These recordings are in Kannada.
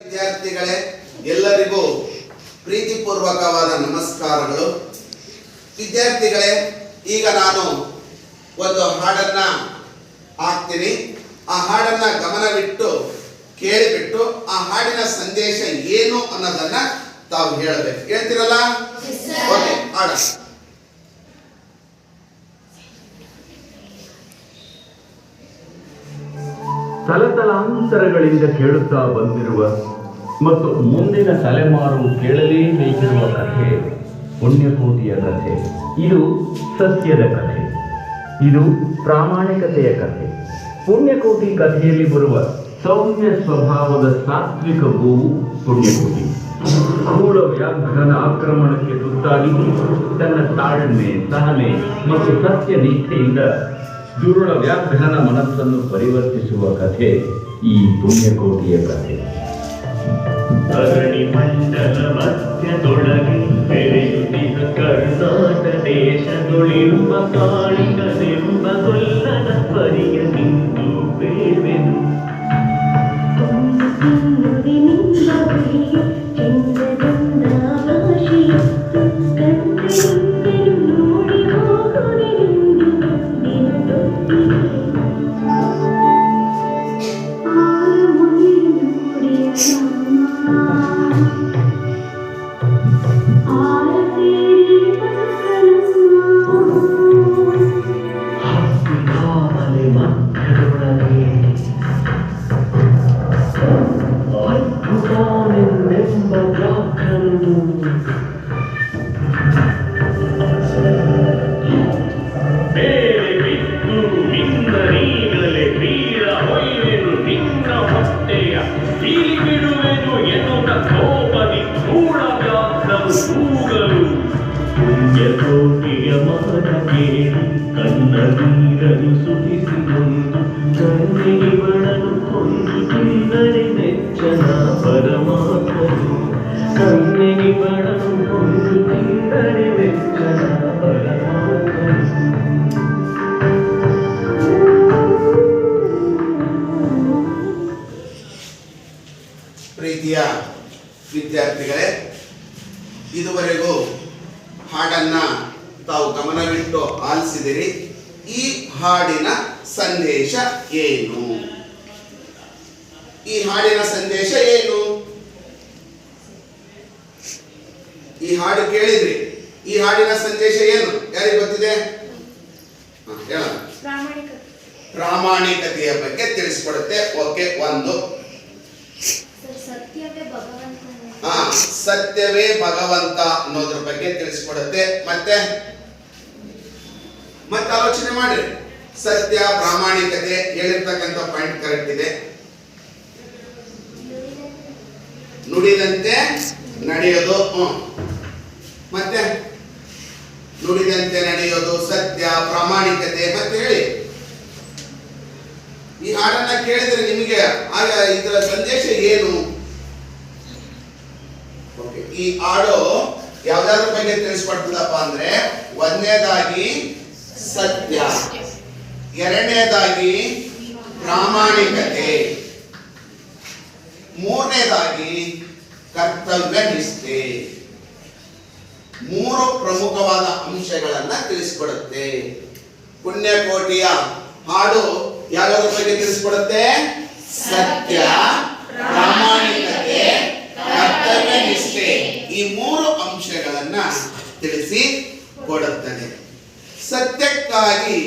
ವಿದ್ಯಾರ್ಥಿಗಳೇ, ಎಲ್ಲರಿಗೂ ಪ್ರೀತಿಪೂರ್ವಕವಾದ ನಮಸ್ಕಾರಗಳು. ವಿದ್ಯಾರ್ಥಿಗಳೇ, ಈಗ ನಾನು ಒಂದು ಹಾಡನ್ನ ಹಾಕ್ತೀನಿ. ಆ ಹಾಡನ್ನ ಗಮನವಿಟ್ಟು ಕೇಳಿಬಿಟ್ಟು ಆ ಹಾಡಿನ ಸಂದೇಶ ಏನು ಅನ್ನೋದನ್ನ ತಾವು ಹೇಳಬೇಕು. ಹೇಳ್ತಿರಲ್ಲ? ಓಕೆ, ಹಾಡ. ತಲತಲಾಂತರಗಳಿಂದ ಕೇಳುತ್ತಾ ಬಂದಿರುವ ಮತ್ತು ಮುಂದಿನ ತಲೆಮಾರು ಕೇಳಲೇಬೇಕಿರುವ ಕಥೆ ಪುಣ್ಯಕೋಟಿಯ ಕಥೆ. ಇದು ಸತ್ಯದ ಕಥೆ, ಇದು ಪ್ರಾಮಾಣಿಕತೆಯ ಕಥೆ. ಪುಣ್ಯಕೋಟಿ ಕಥೆಯಲ್ಲಿ ಬರುವ ಸೌಮ್ಯ ಸ್ವಭಾವದ ಸಾತ್ವಿಕ ಗೋವು ಪುಣ್ಯಕೋಟಿ. ಕ್ರೂರ ವ್ಯಾಘ್ರನ ಆಕ್ರಮಣಕ್ಕೆ ತುತ್ತಾಗಿ ತನ್ನ ತಾಳ್ಮೆ, ಸಹನೆ ಮತ್ತು ಸತ್ಯ ನಿಷ್ಠೆಯಿಂದ ದುರುಳ ವ್ಯಾಘ್ರನ ಮನಸ್ಸನ್ನು ಪರಿವರ್ತಿಸುವ ಕಥೆ ಈ ಪುಣ್ಯಕೋಟಿಯ ಕಥೆ. ಅರಣಿ ಮಂಡಲ ಮಧ್ಯದೊಳಗೆ ಬೆರೆಯುತ್ತಿಹ ಕರ್ನಾಟ ದೇಶದೊಳಿರುವ ಕಾಳಿಕನೆಂಬ ಗೊಲ್ಲನ ಪರಿಯ ನಿಂದು ಬೇವೆನು. ಪುಣ್ಯಕೋಟಿಯ ಮಾನ ಕೇಳಿ ಕನ್ನ ನೀರನ್ನು ಸುರಿಸಿಕೊಂಡು ಕಣ್ಣಿವಳನು ಕೊಂದು ತಿಂದರೆ ನೆಚ್ಚನ ಪರಮಾತ್ಮನು. ಕಣ್ಣಿವಳನು ಕೊಂದು ತಿಂದರೆ ನೆಚ್ಚನ ಪರಮಾತ್ಮನು. ಪ್ರೀತಿಯ ವಿದ್ಯಾರ್ಥಿಗಳೇ, ಇದುವರೆಗೂ ಹಾಡನ್ನ ತಾವು ಗಮನವಿಟ್ಟು ಆಲಿಸಿದಿರಿ. ಈ ಹಾಡಿನ ಸಂದೇಶ ಏನು? ಈ ಹಾಡಿನ ಸಂದೇಶ ಏನು? ಈ ಹಾಡು ಕೇಳಿದ್ರಿ, ಈ ಹಾಡಿನ ಸಂದೇಶ ಏನು? ಯಾರಿಗೆ ಗೊತ್ತಿದೆ? ಹೇಳ. ಪ್ರಾಮಾಣಿಕತೆಯ ಬಗ್ಗೆ ತಿಳಿಸ್ಕೊಡುತ್ತೆ. ಓಕೆ, ಒಂದು ಸತ್ಯವೇ ಭಗವಂತ ಅನ್ನೋದ್ರ ಬಗ್ಗೆ ತಿಳಿಸ್ಕೊಡುತ್ತೆ. ಮತ್ತೆ ಆಲೋಚನೆ ಮಾಡಿ. ಸತ್ಯ, ಪ್ರಾಮಾಣಿಕತೆ ಹೇಳಿರ್ತಕ್ಕಂಥ ಪಾಯಿಂಟ್ ಕರೆಕ್ಟ್ ಇದೆ. ನುಡಿದಂತೆ ನಡೆಯೋದು, ಮತ್ತೆ ನುಡಿದಂತೆ ನಡೆಯೋದು, ಸತ್ಯ, ಪ್ರಾಮಾಣಿಕತೆ. ಮತ್ತೆ ಹೇಳಿ, ಈ ಹಾಡನ್ನ ಕೇಳಿದ್ರೆ ನಿಮಗೆ ಆಗ ಇದರ ಸಂದೇಶ ಏನು? ಈ ಹಾಡು ಯಾವ್ದಾದ್ರ ಬಗ್ಗೆ ತಿಳಿಸ್ಕೊಡ್ತದಪ್ಪ ಅಂದ್ರೆ, ಒಂದನೇದಾಗಿ ಸತ್ಯ, ಎರಡನೇದಾಗಿ ಪ್ರಾಮಾಣಿಕತೆ, ಮೂರನೇದಾಗಿ ಕರ್ತವ್ಯ ನಿಷ್ಠೆ. ಮೂರು ಪ್ರಮುಖವಾದ ಅಂಶಗಳನ್ನ ತಿಳಿಸ್ಕೊಡುತ್ತೆ. ಪುಣ್ಯಕೋಟಿಯ ಹಾಡು ಯಾವ್ದಾದ್ರ ಬಗ್ಗೆ ತಿಳಿಸ್ಕೊಡುತ್ತೆ? ಸತ್ಯ, ಪ್ರಾಮಾಣಿಕತೆ, ಕರ್ತವ್ಯ ನಿಷ್ಠೆ. ಈ ಮೂರು ಅಂಶಗಳನ್ನ ತಿಳಿಸಿ ಕೊಡುತ್ತದೆ. ಸತ್ಯಕ್ಕಾಗಿ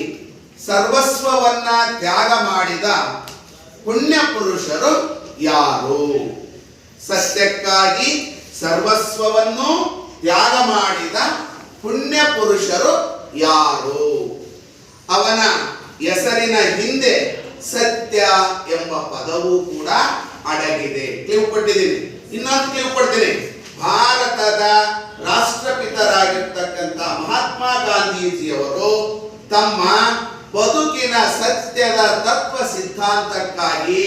ಸರ್ವಸ್ವವನ್ನ ತ್ಯಾಗ ಮಾಡಿದ ಪುಣ್ಯ ಪುರುಷರು ಯಾರು? ಸತ್ಯಕ್ಕಾಗಿ ಸರ್ವಸ್ವವನ್ನು ತ್ಯಾಗ ಮಾಡಿದ ಪುಣ್ಯ ಪುರುಷರು ಯಾರು? ಅವನ ಹೆಸರಿನ ಹಿಂದೆ ಸತ್ಯ ಎಂಬ ಪದವೂ ಕೂಡ ಅಡಗಿದೆ. ಕ್ಲೂ ಕೊಟ್ಟಿದ್ದೀನಿ. ಇನ್ನೊಂದು ಕ್ಲೂ ಕೊಡ್ತೀನಿ. ಭಾರತದ ರಾಷ್ಟ್ರಪಿತರಾಗಿರ್ತಕ್ಕಂಥ ಮಹಾತ್ಮ ಗಾಂಧೀಜಿಯವರು ತಮ್ಮ ಬದುಕಿನ ಸತ್ಯದ ತತ್ವ ಸಿದ್ಧಾಂತಕ್ಕಾಗಿ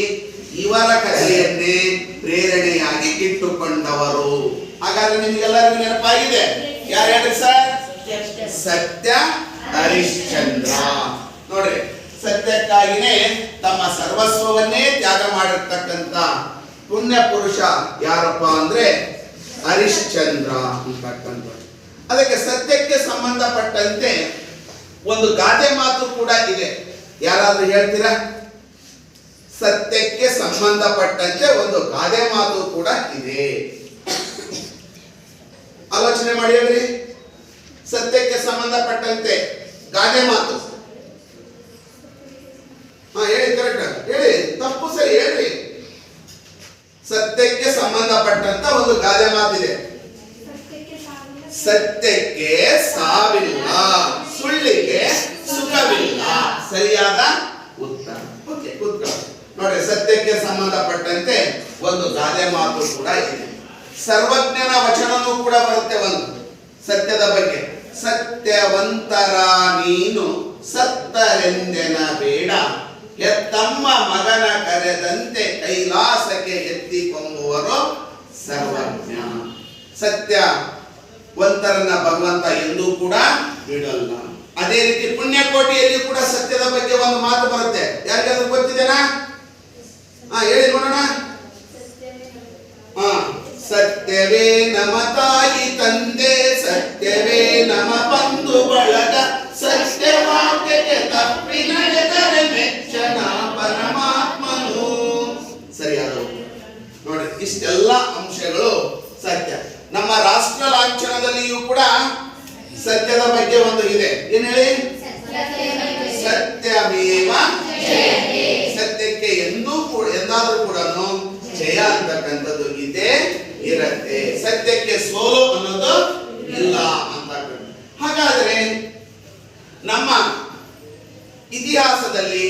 ಇವರ ಕಥೆಯನ್ನೇ ಪ್ರೇರಣೆಯಾಗಿ ಇಟ್ಟುಕೊಂಡವರು. ಹಾಗಾದ್ರೆ ನಿಮಗೆಲ್ಲರಿಗೂ ನೆನಪಾಗಿದೆ. ಯಾರು ಹೇಳಿ ಸರ್? ಸತ್ಯ ಹರಿಶ್ಚಂದ್ರ. ನೋಡ್ರಿ, ಸತ್ಯಕ್ಕಾಗಿನೇ ತಮ್ಮ ಸರ್ವಸ್ವವನ್ನೇ ತ್ಯಾಗ ಮಾಡಿರ್ತಕ್ಕಂಥ ಪುಣ್ಯ ಪುರುಷ ಯಾರಪ್ಪ ಅಂದ್ರೆ ಹರಿಶ್ಚಂದ್ರ ಅಂತಕ್ಕಂಥ. ಅದಕ್ಕೆ ಸತ್ಯಕ್ಕೆ ಸಂಬಂಧಪಟ್ಟಂತೆ ಒಂದು ಗಾದೆ ಮಾತು ಕೂಡ ಇದೆ. ಯಾರಾದ್ರೂ ಹೇಳ್ತೀರಾ? ಸತ್ಯಕ್ಕೆ ಸಂಬಂಧಪಟ್ಟಂತೆ ಒಂದು ಗಾದೆ ಮಾತು ಕೂಡ ಇದೆ. ಆಲೋಚನೆ ಮಾಡಿ ಹೇಳ್ರಿ. ಸತ್ಯಕ್ಕೆ ಸಂಬಂಧಪಟ್ಟಂತೆ ಗಾದೆ ಮಾತು. ಹೇಳಿ, ಕರೆಕ್ಟ್ ಹೇಳಿ, ತಪ್ಪು ಸರಿ ಹೇಳ್ರಿ. ಸತ್ಯಕ್ಕೆ ಸಂಬಂಧಪಟ್ಟಂತ ಒಂದು ಗಾದೆ ಮಾತಿದೆ. ಸತ್ಯಕ್ಕೆ ಸಾವಿಲ್ಲ, ಸುಳ್ಳಿಗೆ ಸುಖವಿಲ್ಲ. ಸರಿಯಾದ ಉತ್ತರ. ಓಕೆ, ಕೂತ್ಕೊಳ್ಳಿ. ನೋಡಿ, ಸತ್ಯಕ್ಕೆ ಸಂಬಂಧಪಟ್ಟಂತೆ ಒಂದು ಗಾದೆ ಮಾತು ಕೂಡ ಇದೆ. ಸರ್ವಜ್ಞನ ವಚನನೂ ಕೂಡ ಬರುತ್ತೆ ಒಂದು ಸತ್ಯದ ಬಗ್ಗೆ. ಸತ್ಯವಂತರ ನೀನು ಸತ್ತರೆಂದೆನ ಬೇಡ, ಎತ್ತಮ್ಮ ಮಗನ ಕರೆದಂತೆ ಕೈಲಾಸಕ್ಕೆ ಎತ್ತಿಕೊಂಬುವರು ಸರ್ವಜ್ಞ. ಸತ್ಯವಂತರನ್ನ ಭಗವಂತ ಎಂದೂ ಕೂಡ ಬಿಡಲ್ಲ. ಅದೇ ರೀತಿ ಪುಣ್ಯಕೋಟಿಯಲ್ಲಿ ಕೂಡ ಸತ್ಯದ ಬಗ್ಗೆ ಒಂದು ಮಾತು ಬರುತ್ತೆ. ಯಾರಿಗಾದ್ರೂ ಗೊತ್ತಿದೆನಾ? ಹೇಳಿ ನೋಡೋಣ. ಸತ್ಯವೇ ನಮ ತಾಯಿ ತಂದೆ, ಸತ್ಯವೇ ನಮ ಬಂಧು ಬಳಗ, ಸತ್ಯವಾಕ್ಯಕ್ಕೆ ತಪ್ಪಿ ನಡೆದರೆ ಮೆಚ್ಚನ ಪರಮಾತ್ಮನು. ಸರಿಯಾದ ನೋಡಿ, ಇಷ್ಟೆಲ್ಲ ಅಂಶಗಳು ಸತ್ಯ. ನಮ್ಮ ರಾಷ್ಟ್ರ ಲಾಂಛನದಲ್ಲಿಯೂ ಕೂಡ ಸತ್ಯದ ಬಗ್ಗೆ ಒಂದು ಇದೆ. ಏನ್ ಹೇಳಿ? ಸತ್ಯಮೇವ ಜಯತೆ. ಸತ್ಯಕ್ಕೆ ಎಂದಾದ್ರೂ ಕೂಡ ಜಯ ಅಂತಕ್ಕಂಥದ್ದು ಇದೆ, ಇರತ್ತೆ. ಸತ್ಯಕ್ಕೆ ಸೋಲು ಅನ್ನೋದು ಇಲ್ಲ ಅಂತಕ್ಕಂಥ. ಹಾಗಾದ್ರೆ ನಮ್ಮ ಇತಿಹಾಸದಲ್ಲಿ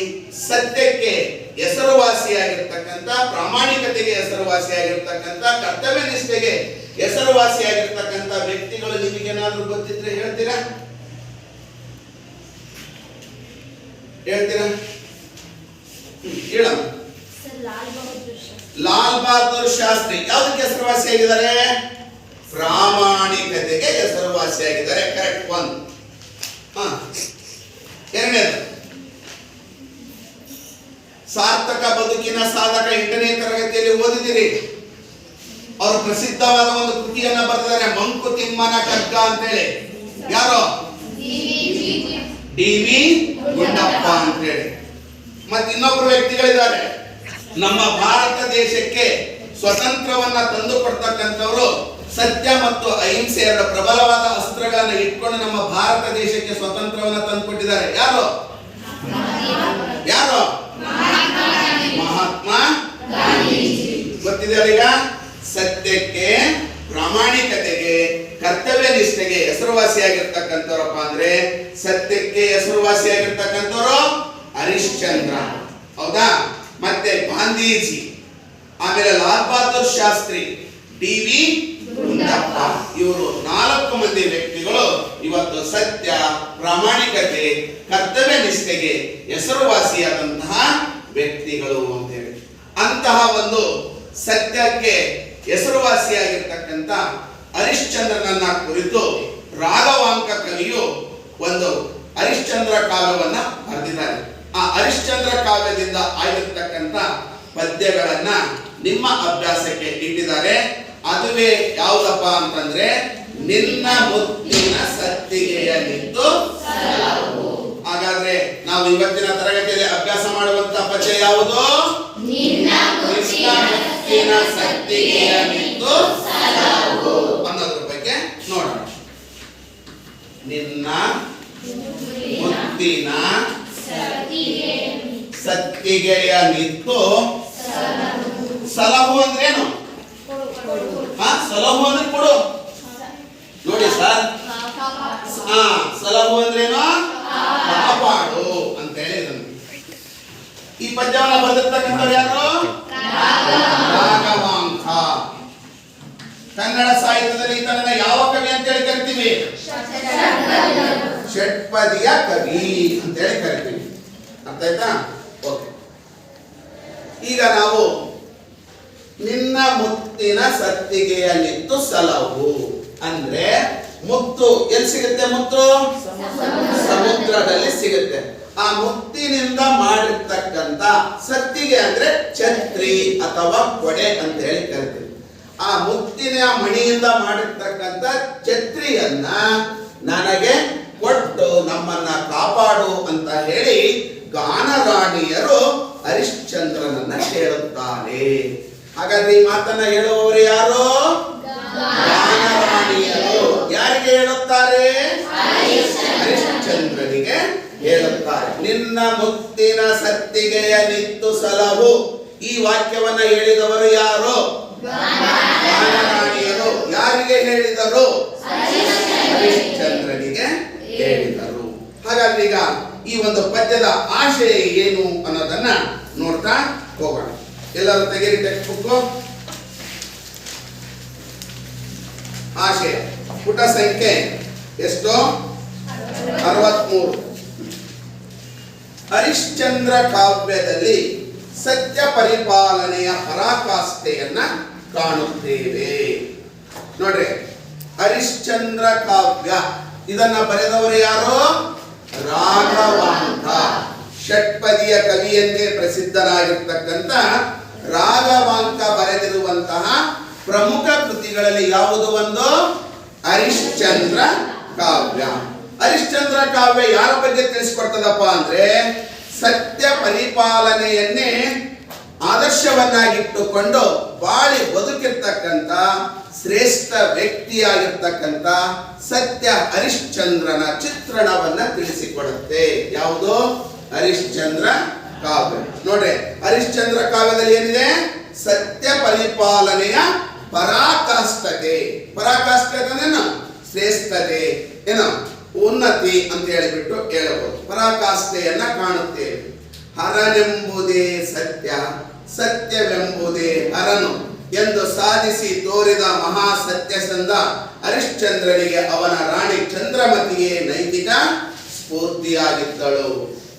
ಸತ್ಯಕ್ಕೆ ಹೆಸರುವಾಸಿಯಾಗಿರ್ತಕ್ಕಂಥ, ಪ್ರಾಮಾಣಿಕತೆಗೆ ಹೆಸರುವಾಸಿಯಾಗಿರ್ತಕ್ಕಂಥ, ಕರ್ತವ್ಯ ನಿಷ್ಠೆಗೆ ಹೆಸರುವಾಸಿಯಾಗಿರ್ತಕ್ಕಂಥ ವ್ಯಕ್ತಿಗಳು ನಿಮಗೇನಾದ್ರೂ ಗೊತ್ತಿದ್ರೆ ಹೇಳ್ತೀರಾ? ಹೇಳ್ತೀರಾ? ಹೇಳ. ಲಾಲ್ ಬಹದ್ದೂರ್ ಶಾಸ್ತ್ರಿ ಯಾವುದಕ್ಕೆ ಹೆಸರುವಾಸಿಯಾಗಿದ್ದಾರೆ? ಪ್ರಾಮಾಣಿಕತೆಗೆ ಹೆಸರುವಾಸಿಯಾಗಿದ್ದಾರೆ. ಕರೆಕ್ಟ್. ಒಂದು. ಎರಡನೇದು, ಸಾರ್ಥಕ ಬದುಕಿನ ಸಾಧಕ 8ನೇ ತರಗತಿಯಲ್ಲಿ ಓದಿದಿರಿ. ಅವರು ಪ್ರಸಿದ್ಧವಾದ ಒಂದು ಕೃತಿಯನ್ನ ಬರೆದಿದ್ದಾರೆ, ಮಂಕುತಿಮ್ಮನ ಕಗ್ಗ ಅಂತೇಳಿ. ಯಾರು? ಡಿ.ವಿ. ಗುಂಡಪ್ಪ ಅಂತೇಳಿ. ಮತ್ತೆ ಇನ್ನೊಬ್ಬರು ವ್ಯಕ್ತಿಗಳಿದ್ದಾರೆ. ನಮ್ಮ ಭಾರತ ದೇಶಕ್ಕೆ ಸ್ವತಂತ್ರವನ್ನ ತಂದು ಕೊಡ್ತಕ್ಕಂಥವರು ಸತ್ಯ ಮತ್ತು ಅಹಿಂಸೆ ಎರಡು ಪ್ರಬಲವಾದ ಅಸ್ತ್ರಗಳನ್ನು ಇಟ್ಕೊಂಡು ನಮ್ಮ ಭಾರತ ದೇಶಕ್ಕೆ ಸ್ವತಂತ್ರವನ್ನ ತಂದು ಕೊಟ್ಟಿದ್ದಾರೆ. ಯಾರು? ಯಾರು? ಮಹಾತ್ಮ ಗಾಂಧೀಜಿ. ಗೊತ್ತಿದೆ ಈಗ. ಸತ್ಯಕ್ಕೆ, ಪ್ರಾಮಾಣಿಕತೆಗೆ, ಕರ್ತವ್ಯ ನಿಷ್ಠೆಗೆ ಹೆಸರುವಾಸಿಯಾಗಿರ್ತಕ್ಕಂಥವ್ರಪ್ಪ ಅಂದ್ರೆ ಸತ್ಯಕ್ಕೆ ಹೆಸರುವಾಸಿಯಾಗಿರ್ತಕ್ಕಂಥವ್ರು ಹರಿಶ್ಚಂದ್ರ. ಹೌದಾ? ಮತ್ತೆ ಗಾಂಧೀಜಿ, ಆಮೇಲೆ ಲಾಲ್ ಬಹದ್ದೂರ್ ಶಾಸ್ತ್ರಿ, ಡಿ.ವಿ. ಗುಂಡಪ್ಪ. ಇವರು 4 ಮಂದಿ ವ್ಯಕ್ತಿಗಳು ಇವತ್ತು ಸತ್ಯ, ಪ್ರಾಮಾಣಿಕತೆ, ಕರ್ತವ್ಯ ನಿಷ್ಠೆಗೆ ಹೆಸರುವಾಸಿಯಾದಂತಹ ವ್ಯಕ್ತಿಗಳು ಅಂತ ಹೇಳಿ. ಅಂತಹ ಒಂದು ಸತ್ಯಕ್ಕೆ ಹೆಸರುವಾಸಿಯಾಗಿರ್ತಕ್ಕಂಥ ಹರಿಶ್ಚಂದ್ರನನ್ನ ಕುರಿತು ರಾಘವಾಂಕ ಕವಿಯು ಒಂದು ಹರಿಶ್ಚಂದ್ರ ಕಾವ್ಯವನ್ನ ಬರೆದಿದ್ದಾರೆ. ಆ ಹರಿಶ್ಚಂದ್ರ ಕಾವ್ಯದಿಂದ ಆಗಿರ್ತಕ್ಕಂಥ ಪದ್ಯಗಳನ್ನ ನಿಮ್ಮ ಅಭ್ಯಾಸಕ್ಕೆ ಇಟ್ಟಿದ್ದಾರೆ. ಅದುವೇ ಯಾವುದಪ್ಪ ಅಂತಂದ್ರೆ, ನಿನ್ನ ಮುತ್ತಿನ ಸತ್ತಿಗೆಯ ನಿಂತು. ಹಾಗಾದ್ರೆ ನಾವು ಇವತ್ತಿನ ತರಗತಿಯಲ್ಲಿ ಅಭ್ಯಾಸ ಮಾಡುವಂತ ಪದ್ಯ ಯಾವುದು? ನಿನ್ನ ಮುತ್ತಿನ ಸತ್ತಿಗೆಯ ನಿಂತು ಅನ್ನೋದ್ರ ಬಗ್ಗೆ ನೋಡೋಣ. ನಿನ್ನ ಮುತ್ತಿನ ಸತ್ತಿಗೆಯ ನಿಂತು ಸಲಹು ಅಂದ್ರೇನು? ಸಲಹು ಅಂದ್ರೆ ಕೊಡು. ನೋಡಿ ಸರ್, ಸಲಹು ಅಂದ್ರೇನು? ಕಾಪಾಡು ಅಂತ ಹೇಳಿ. ಈ ಪದ್ಯವನ್ನ ಬರೆದಿರ್ತಕ್ಕಂಥವ್ರು ಯಾರು? ರಾಘವಾಂಕ. ಕನ್ನಡ ಸಾಹಿತ್ಯದಲ್ಲಿ ಈತನನ್ನ ಯಾವ ಕವಿ ಅಂತ ಹೇಳಿ ಕರಿತೀವಿ? ಷಟ್ಪದಿಯ ಕವಿ ಅಂತ ಹೇಳಿ ಕರಿತೀವಿ. ಅರ್ಥ ಆಯ್ತಾ? ಓಕೆ. ಈಗ ನಾವು ನಿನ್ನ ಮುತ್ತಿನ ಸತ್ತಿಗೆಯ ನಿತ್ತು ಸಲಹು ಅಂದ್ರೆ, ಮುತ್ತು ಎಲ್ಲಿ ಸಿಗುತ್ತೆ? ಮುತ್ತು ಸಮುದ್ರದಲ್ಲಿ ಸಿಗುತ್ತೆ. ಆ ಮುತ್ತಿನಿಂದ ಮಾಡಿರ್ತಕ್ಕಂಥ ಸತ್ತಿಗೆ ಅಂದ್ರೆ ಛತ್ರಿ ಅಥವಾ ಕೊಡೆ ಅಂತ ಹೇಳಿ ಕರಿತೀವಿ. ಆ ಮುತ್ತಿನ ಮಣಿಯಿಂದ ಮಾಡಿರ್ತಕ್ಕಂಥ ಛತ್ರಿಯನ್ನ ನನಗೆ ಕೊಟ್ಟು ನಮ್ಮನ್ನ ಕಾಪಾಡು ಅಂತ ಹೇಳಿ ಗಾನರಾಣಿಯರು ಹರಿಶ್ಚಂದ್ರನನ್ನ ಕೇಳುತ್ತಾರೆ. ಹಾಗಾದ್ರೆ ಈ ಮಾತನ್ನ ಹೇಳುವವರು ಯಾರು? ಗಾನರಾಣಿಯರು. ಯಾರಿಗೆ ಹೇಳುತ್ತಾರೆ? ಹರಿಶ್ಚಂದ್ರನಿಗೆ ಹೇಳುತ್ತಾರೆ. ನಿನ್ನ ಮುತ್ತಿನ ಸತ್ತಿಗೆಯ ನಿತ್ತು ಸಲಹು. ಈ ವಾಕ್ಯವನ್ನ ಹೇಳಿದವರು ಯಾರು? ಗಾನರಾಣಿಯರು. ಯಾರಿಗೆ ಹೇಳಿದರು? ಹರಿಶ್ಚಂದ್ರನಿಗೆ ಹೇಳಿದರು. ಹಾಗಾದ್ರೆ ಈಗ ಈ ಒಂದು ಪದ್ಯದ ಆಶಯ ಏನು ಅನ್ನೋದನ್ನ ನೋಡ್ತಾ ಹೋಗೋಣ. ಎಲ್ಲರೂ ತೆಗೆರಿ ಟೆಕ್ಸ್ಟ್ ಬುಕ್. ಆಶಯ ಪುಟ ಸಂಖ್ಯೆ ಎಷ್ಟು? 63. ಹರಿಶ್ಚಂದ್ರ ಕಾವ್ಯದಲ್ಲಿ ಸತ್ಯ ಪರಿಪಾಲನೆಯ ಪರಾಕಾಷ್ಠೆಯನ್ನ ಕಾಣುತ್ತೇವೆ. ನೋಡ್ರಿ, ಹರಿಶ್ಚಂದ್ರ ಕಾವ್ಯ ಇದನ್ನ ಬರೆದವರು ಯಾರು? ರಾಘವಾಂಕ. ಷಟ್ಪದಿಯ ಕವಿಯಂತೆ ಪ್ರಸಿದ್ಧರಾಗಿರ್ತಕ್ಕಂಥ ರಾಘವಾಂಕ ಬರೆದಿರುವಂತಹ ಪ್ರಮುಖ ಕೃತಿಗಳಲ್ಲಿ ಯಾವುದು ಒಂದು? ಹರಿಶ್ಚಂದ್ರ ಕಾವ್ಯ. ಹರಿಶ್ಚಂದ್ರ ಕಾವ್ಯ ಯಾರ ಬಗ್ಗೆ ತಿಳಿಸ್ಕೊಡ್ತದಪ್ಪ ಅಂದ್ರೆ ಸತ್ಯ ಪರಿಪಾಲನೆಯನ್ನೇ ಆದರ್ಶವನ್ನಾಗಿಟ್ಟುಕೊಂಡು ಬಾಳಿ ಬದುಕಿರ್ತಕ್ಕಂಥ ಶ್ರೇಷ್ಠ ವ್ಯಕ್ತಿಯಾಗಿರ್ತಕ್ಕಂಥ ಸತ್ಯ ಹರಿಶ್ಚಂದ್ರನ ಚಿತ್ರಣವನ್ನ ತಿಳಿಸಿಕೊಡುತ್ತೆ. ಯಾವುದು? ಹರಿಶ್ಚಂದ್ರ ಕಾವ್ಯ. ನೋಡ್ರಿ, ಹರಿಶ್ಚಂದ್ರ ಕಾವ್ಯದಲ್ಲಿ ಏನಿದೆ? ಸತ್ಯ ಪರಿಪಾಲನೆಯ ಪರಾಕಾಷ್ಠತೆ. ಪರಾಕಾಷ್ಠತೆ ಶ್ರೇಷ್ಠತೆ, ಏನು ಉನ್ನತಿ ಅಂತ ಹೇಳಿಬಿಟ್ಟು ಹೇಳಬಹುದು. ಪರಾಕಾಷ್ಠೆಯನ್ನ ಕಾಣುತ್ತೇವೆ. ಹರನೆಂಬುದೇ ಸತ್ಯ, ಸತ್ಯವೆಂಬುದೇ ಹರನು ಎಂದು ಸಾಧಿಸಿ ತೋರಿದ ಮಹಾ ಸತ್ಯಸಂಧ ಹರಿಶ್ಚಂದ್ರನಿಗೆ ಅವನ ರಾಣಿ ಚಂದ್ರಮತಿಗೆ ನೈತಿಕ ಸ್ಫೂರ್ತಿಯಾಗಿದ್ದಳು.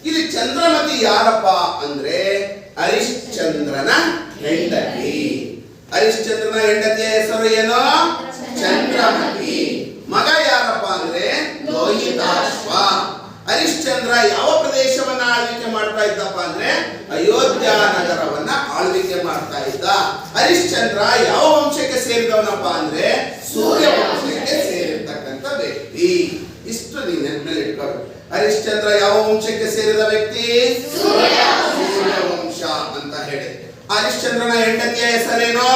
ಇಲ್ಲಿ ಚಂದ್ರಮತಿ ಯಾರಪ್ಪ ಅಂದ್ರೆ ಹರಿಶ್ಚಂದ್ರನ ಹೆಂಡತಿ. ಹರಿಶ್ಚಂದ್ರನ ಹೆಂಡತಿಯ ಹೆಸರು ಏನು? ಚಂದ್ರಮತಿ. ಮಗ ಯಾರಪ್ಪ ಅಂದ್ರೆ ಲೋಹಿತಾಶ್ವ. ಹರಿಶ್ಚಂದ್ರ ಯಾವ ಪ್ರದೇಶವನ್ನ ಆಳ್ವಿಕೆ ಮಾಡ್ತಾ ಇದ್ದಪ್ಪ ಅಂದ್ರೆ ಅಯೋಧ್ಯ ನಗರವನ್ನ ಆಳ್ವಿಕೆ ಮಾಡ್ತಾ ಇದ್ದ. ಹರಿಶ್ಚಂದ್ರ ಯಾವ ವಂಶಕ್ಕೆ ಸೇರಿದವನಪ್ಪ ಅಂದ್ರೆ ಸೂರ್ಯ ವಂಶಕ್ಕೆ ಸೇರಿರ್ತಕ್ಕಂಥ ವ್ಯಕ್ತಿ. ಇಷ್ಟು ನೀವು ನೆನಪಿನಲ್ಲಿ ಇಟ್ಕೋಬೇಕು. ಹರಿಶ್ಚಂದ್ರ ಯಾವ ವಂಶಕ್ಕೆ ಸೇರಿದ ವ್ಯಕ್ತಿ? ಸೂರ್ಯ ವಂಶ ಅಂತ ಹೇಳಿ. ಹರಿಶ್ಚಂದ್ರನ ಹೆಂಡತಿಯ ಹೆಸರೇನು?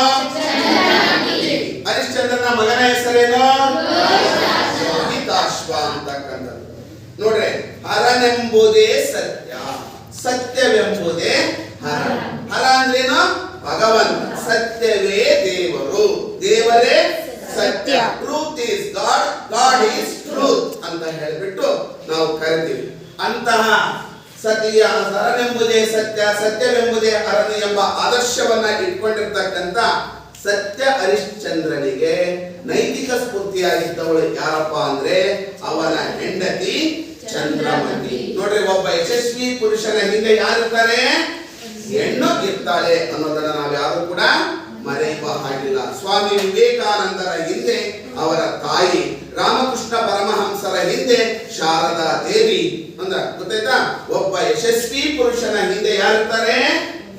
ಹರಿಶ್ಚಂದ್ರನ ಮಗನ ಹೆಸರೇನು? ಲೋಹಿತಾಶ್ವ ಅಂತಕ್ಕಂಥದ್ದು. ನೋಡ್ರಿ, ಹರನೆಂಬುದೇ ಸತ್ಯ, ಸತ್ಯವೆಂಬುದೇ ಹರ. ಹರ ಅಂದ್ರೇನು? ಭಗವಂತ. ಸತ್ಯವೇ ದೇವರು, ದೇವರೇ ಸತ್ಯ. Truth is god, god is truth ಅಂತ ಹೇಳಿಬಿಟ್ಟು ನಾವು ಕರಿತೀವಿ. ಅಂತಹ ಸತ್ಯ, ಹರನೆಂಬುದೇ ಸತ್ಯ, ಸತ್ಯವೆಂಬುದೇ ಹರನು ಎಂಬ ಆದರ್ಶವನ್ನ ಇಟ್ಕೊಂಡಿರ್ತಕ್ಕಂಥ ಸತ್ಯ ಹರಿಶ್ಚಂದ್ರನಿಗೆ ನೈತಿಕ ಸ್ಫೂರ್ತಿಯಾಗಿದ್ದವಳು ಯಾರಪ್ಪ ಅಂದ್ರೆ ಅವನ ಹೆಂಡತಿ ಚಂದ್ರಮತಿ. ನೋಡ್ರಿ, ಒಬ್ಬ ಯಶಸ್ವಿ ಪುರುಷನ ಹಿಂದೆ ಯಾರಿರ್ತಾರೆ? ಹೆಣ್ಣು ಇರ್ತಾಳೆ ಅನ್ನೋದನ್ನ ನಾವು ಯಾರು ಕೂಡ ಮರೆಯುವ ಹಾಗಿಲ್ಲ. ಸ್ವಾಮಿ ವಿವೇಕಾನಂದರ ಹಿಂದೆ ಅವರ ತಾಯಿ, ರಾಮಕೃಷ್ಣ ಪರಮಹಂಸರ ಹಿಂದೆ ಶಾರದಾ ದೇವಿ ಅಂದ್ರ ಗೊತ್ತಾಯ್ತಾ? ಒಬ್ಬ ಯಶಸ್ವಿ ಪುರುಷನ ಹಿಂದೆ ಯಾರಿರ್ತಾರೆ?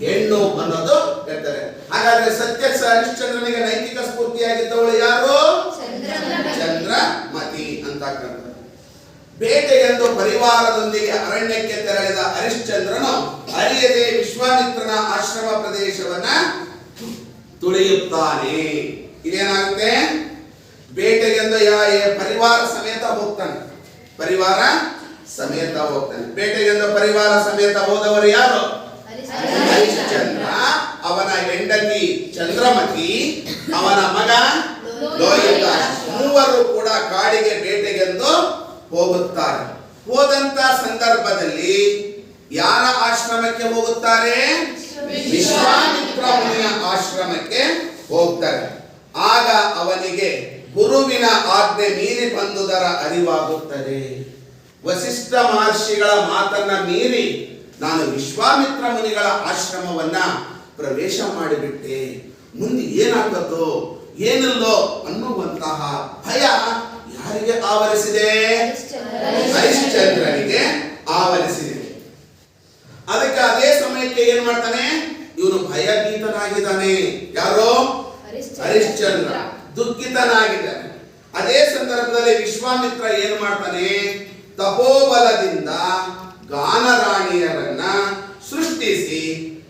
ಹೆಣ್ಣು ಅನ್ನೋದು ಹೇಳ್ತಾರೆ. ಹಾಗಾದ್ರೆ ಸತ್ಯ ಹರಿಶ್ಚಂದ್ರನಿಗೆ ನೈತಿಕ ಸ್ಫೂರ್ತಿಯಾಗಿದ್ದವಳು ಯಾರು? ಚಂದ್ರಮತಿ ಅಂತಕ್ಕಂಥ. ಬೇಟೆಗೆಂದು ಪರಿವಾರದೊಂದಿಗೆ ಅರಣ್ಯಕ್ಕೆ ತೆರಳಿದ ಹರಿಶ್ಚಂದ್ರನು ಅರಿಯದೆ ವಿಶ್ವಾಮಿತ್ರನ ಆಶ್ರಮ ಪ್ರದೇಶವನ್ನ ತುಳಿಯುತ್ತಾನೆ. ಇದೇನಾಗುತ್ತೆ? ಬೇಟೆಗೆಂದು ಪರಿವಾರ ಸಮೇತ ಹೋಗ್ತಾನೆ. ಪರಿವಾರ ಸಮೇತ ಹೋಗ್ತಾನೆ. ಬೇಟೆಗೆಂದು ಪರಿವಾರ ಸಮೇತ ಹೋದವರು ಯಾರು? ಹರಿಶ್ಚಂದ್ರ, ಅವನ ಹೆಂಡತಿ ಚಂದ್ರಮತಿ, ಅವನ ಮಗ ಲೋಹಿತಾಶ್ವ. ಮೂವರು ಕೂಡ ಕಾಡಿಗೆ ಬೇಟೆಗೆಂದು ಹೋಗುತ್ತಾರೆ. ಹೋದಂತ ಸಂದರ್ಭದಲ್ಲಿ ಯಾರ ಆಶ್ರಮಕ್ಕೆ ಹೋಗುತ್ತಾರೆ? ವಿಶ್ವಾಮಿತ್ರ ಮುನಿಯ ಆಶ್ರಮಕ್ಕೆ ಹೋಗ್ತಾರೆ. ಆಗ ಅವನಿಗೆ ಗುರುವಿನ ಆಜ್ಞೆ ಮೀರಿ ಬಂದುದರ ಅರಿವಾಗುತ್ತದೆ. ವಸಿಷ್ಠ ಮಹರ್ಷಿಗಳ ಮಾತನ್ನ ಮೀರಿ ನಾನು ವಿಶ್ವಾಮಿತ್ರ ಮುನಿಗಳ ಆಶ್ರಮವನ್ನ ಪ್ರವೇಶ ಮಾಡಿಬಿಟ್ಟೆ, ಮುಂದೆ ಏನಾಗುತ್ತೋ ಏನಿಲ್ಲೋ ಅನ್ನುವಂತಹ ಭಯ ಯಾರಿಗೆ ಆವರಿಸಿದೆ? ಹರಿಶ್ಚಂದ್ರನಿಗೆ ಆವರಿಸಿದೆ. ನೋಡ್ಲಿಕ್ಕೆ ಏನ್ ಮಾಡ್ತಾನೆ, ಇವನು ಭಯಭೀತನಾಗಿದ್ದಾನೆ. ಯಾರೋ ಹರಿಶ್ಚಂದ್ರ ದುಃಖಿತನಾಗಿದ್ದಾನೆ. ಅದೇ ಸಂದರ್ಭದಲ್ಲಿ ವಿಶ್ವಾಮಿತ್ರ ಏನ್ ಮಾಡ್ತಾನೆ, ತಪೋಬಲದಿಂದ ಗಾನರಾಣಿಯರನ್ನ ಸೃಷ್ಟಿಸಿ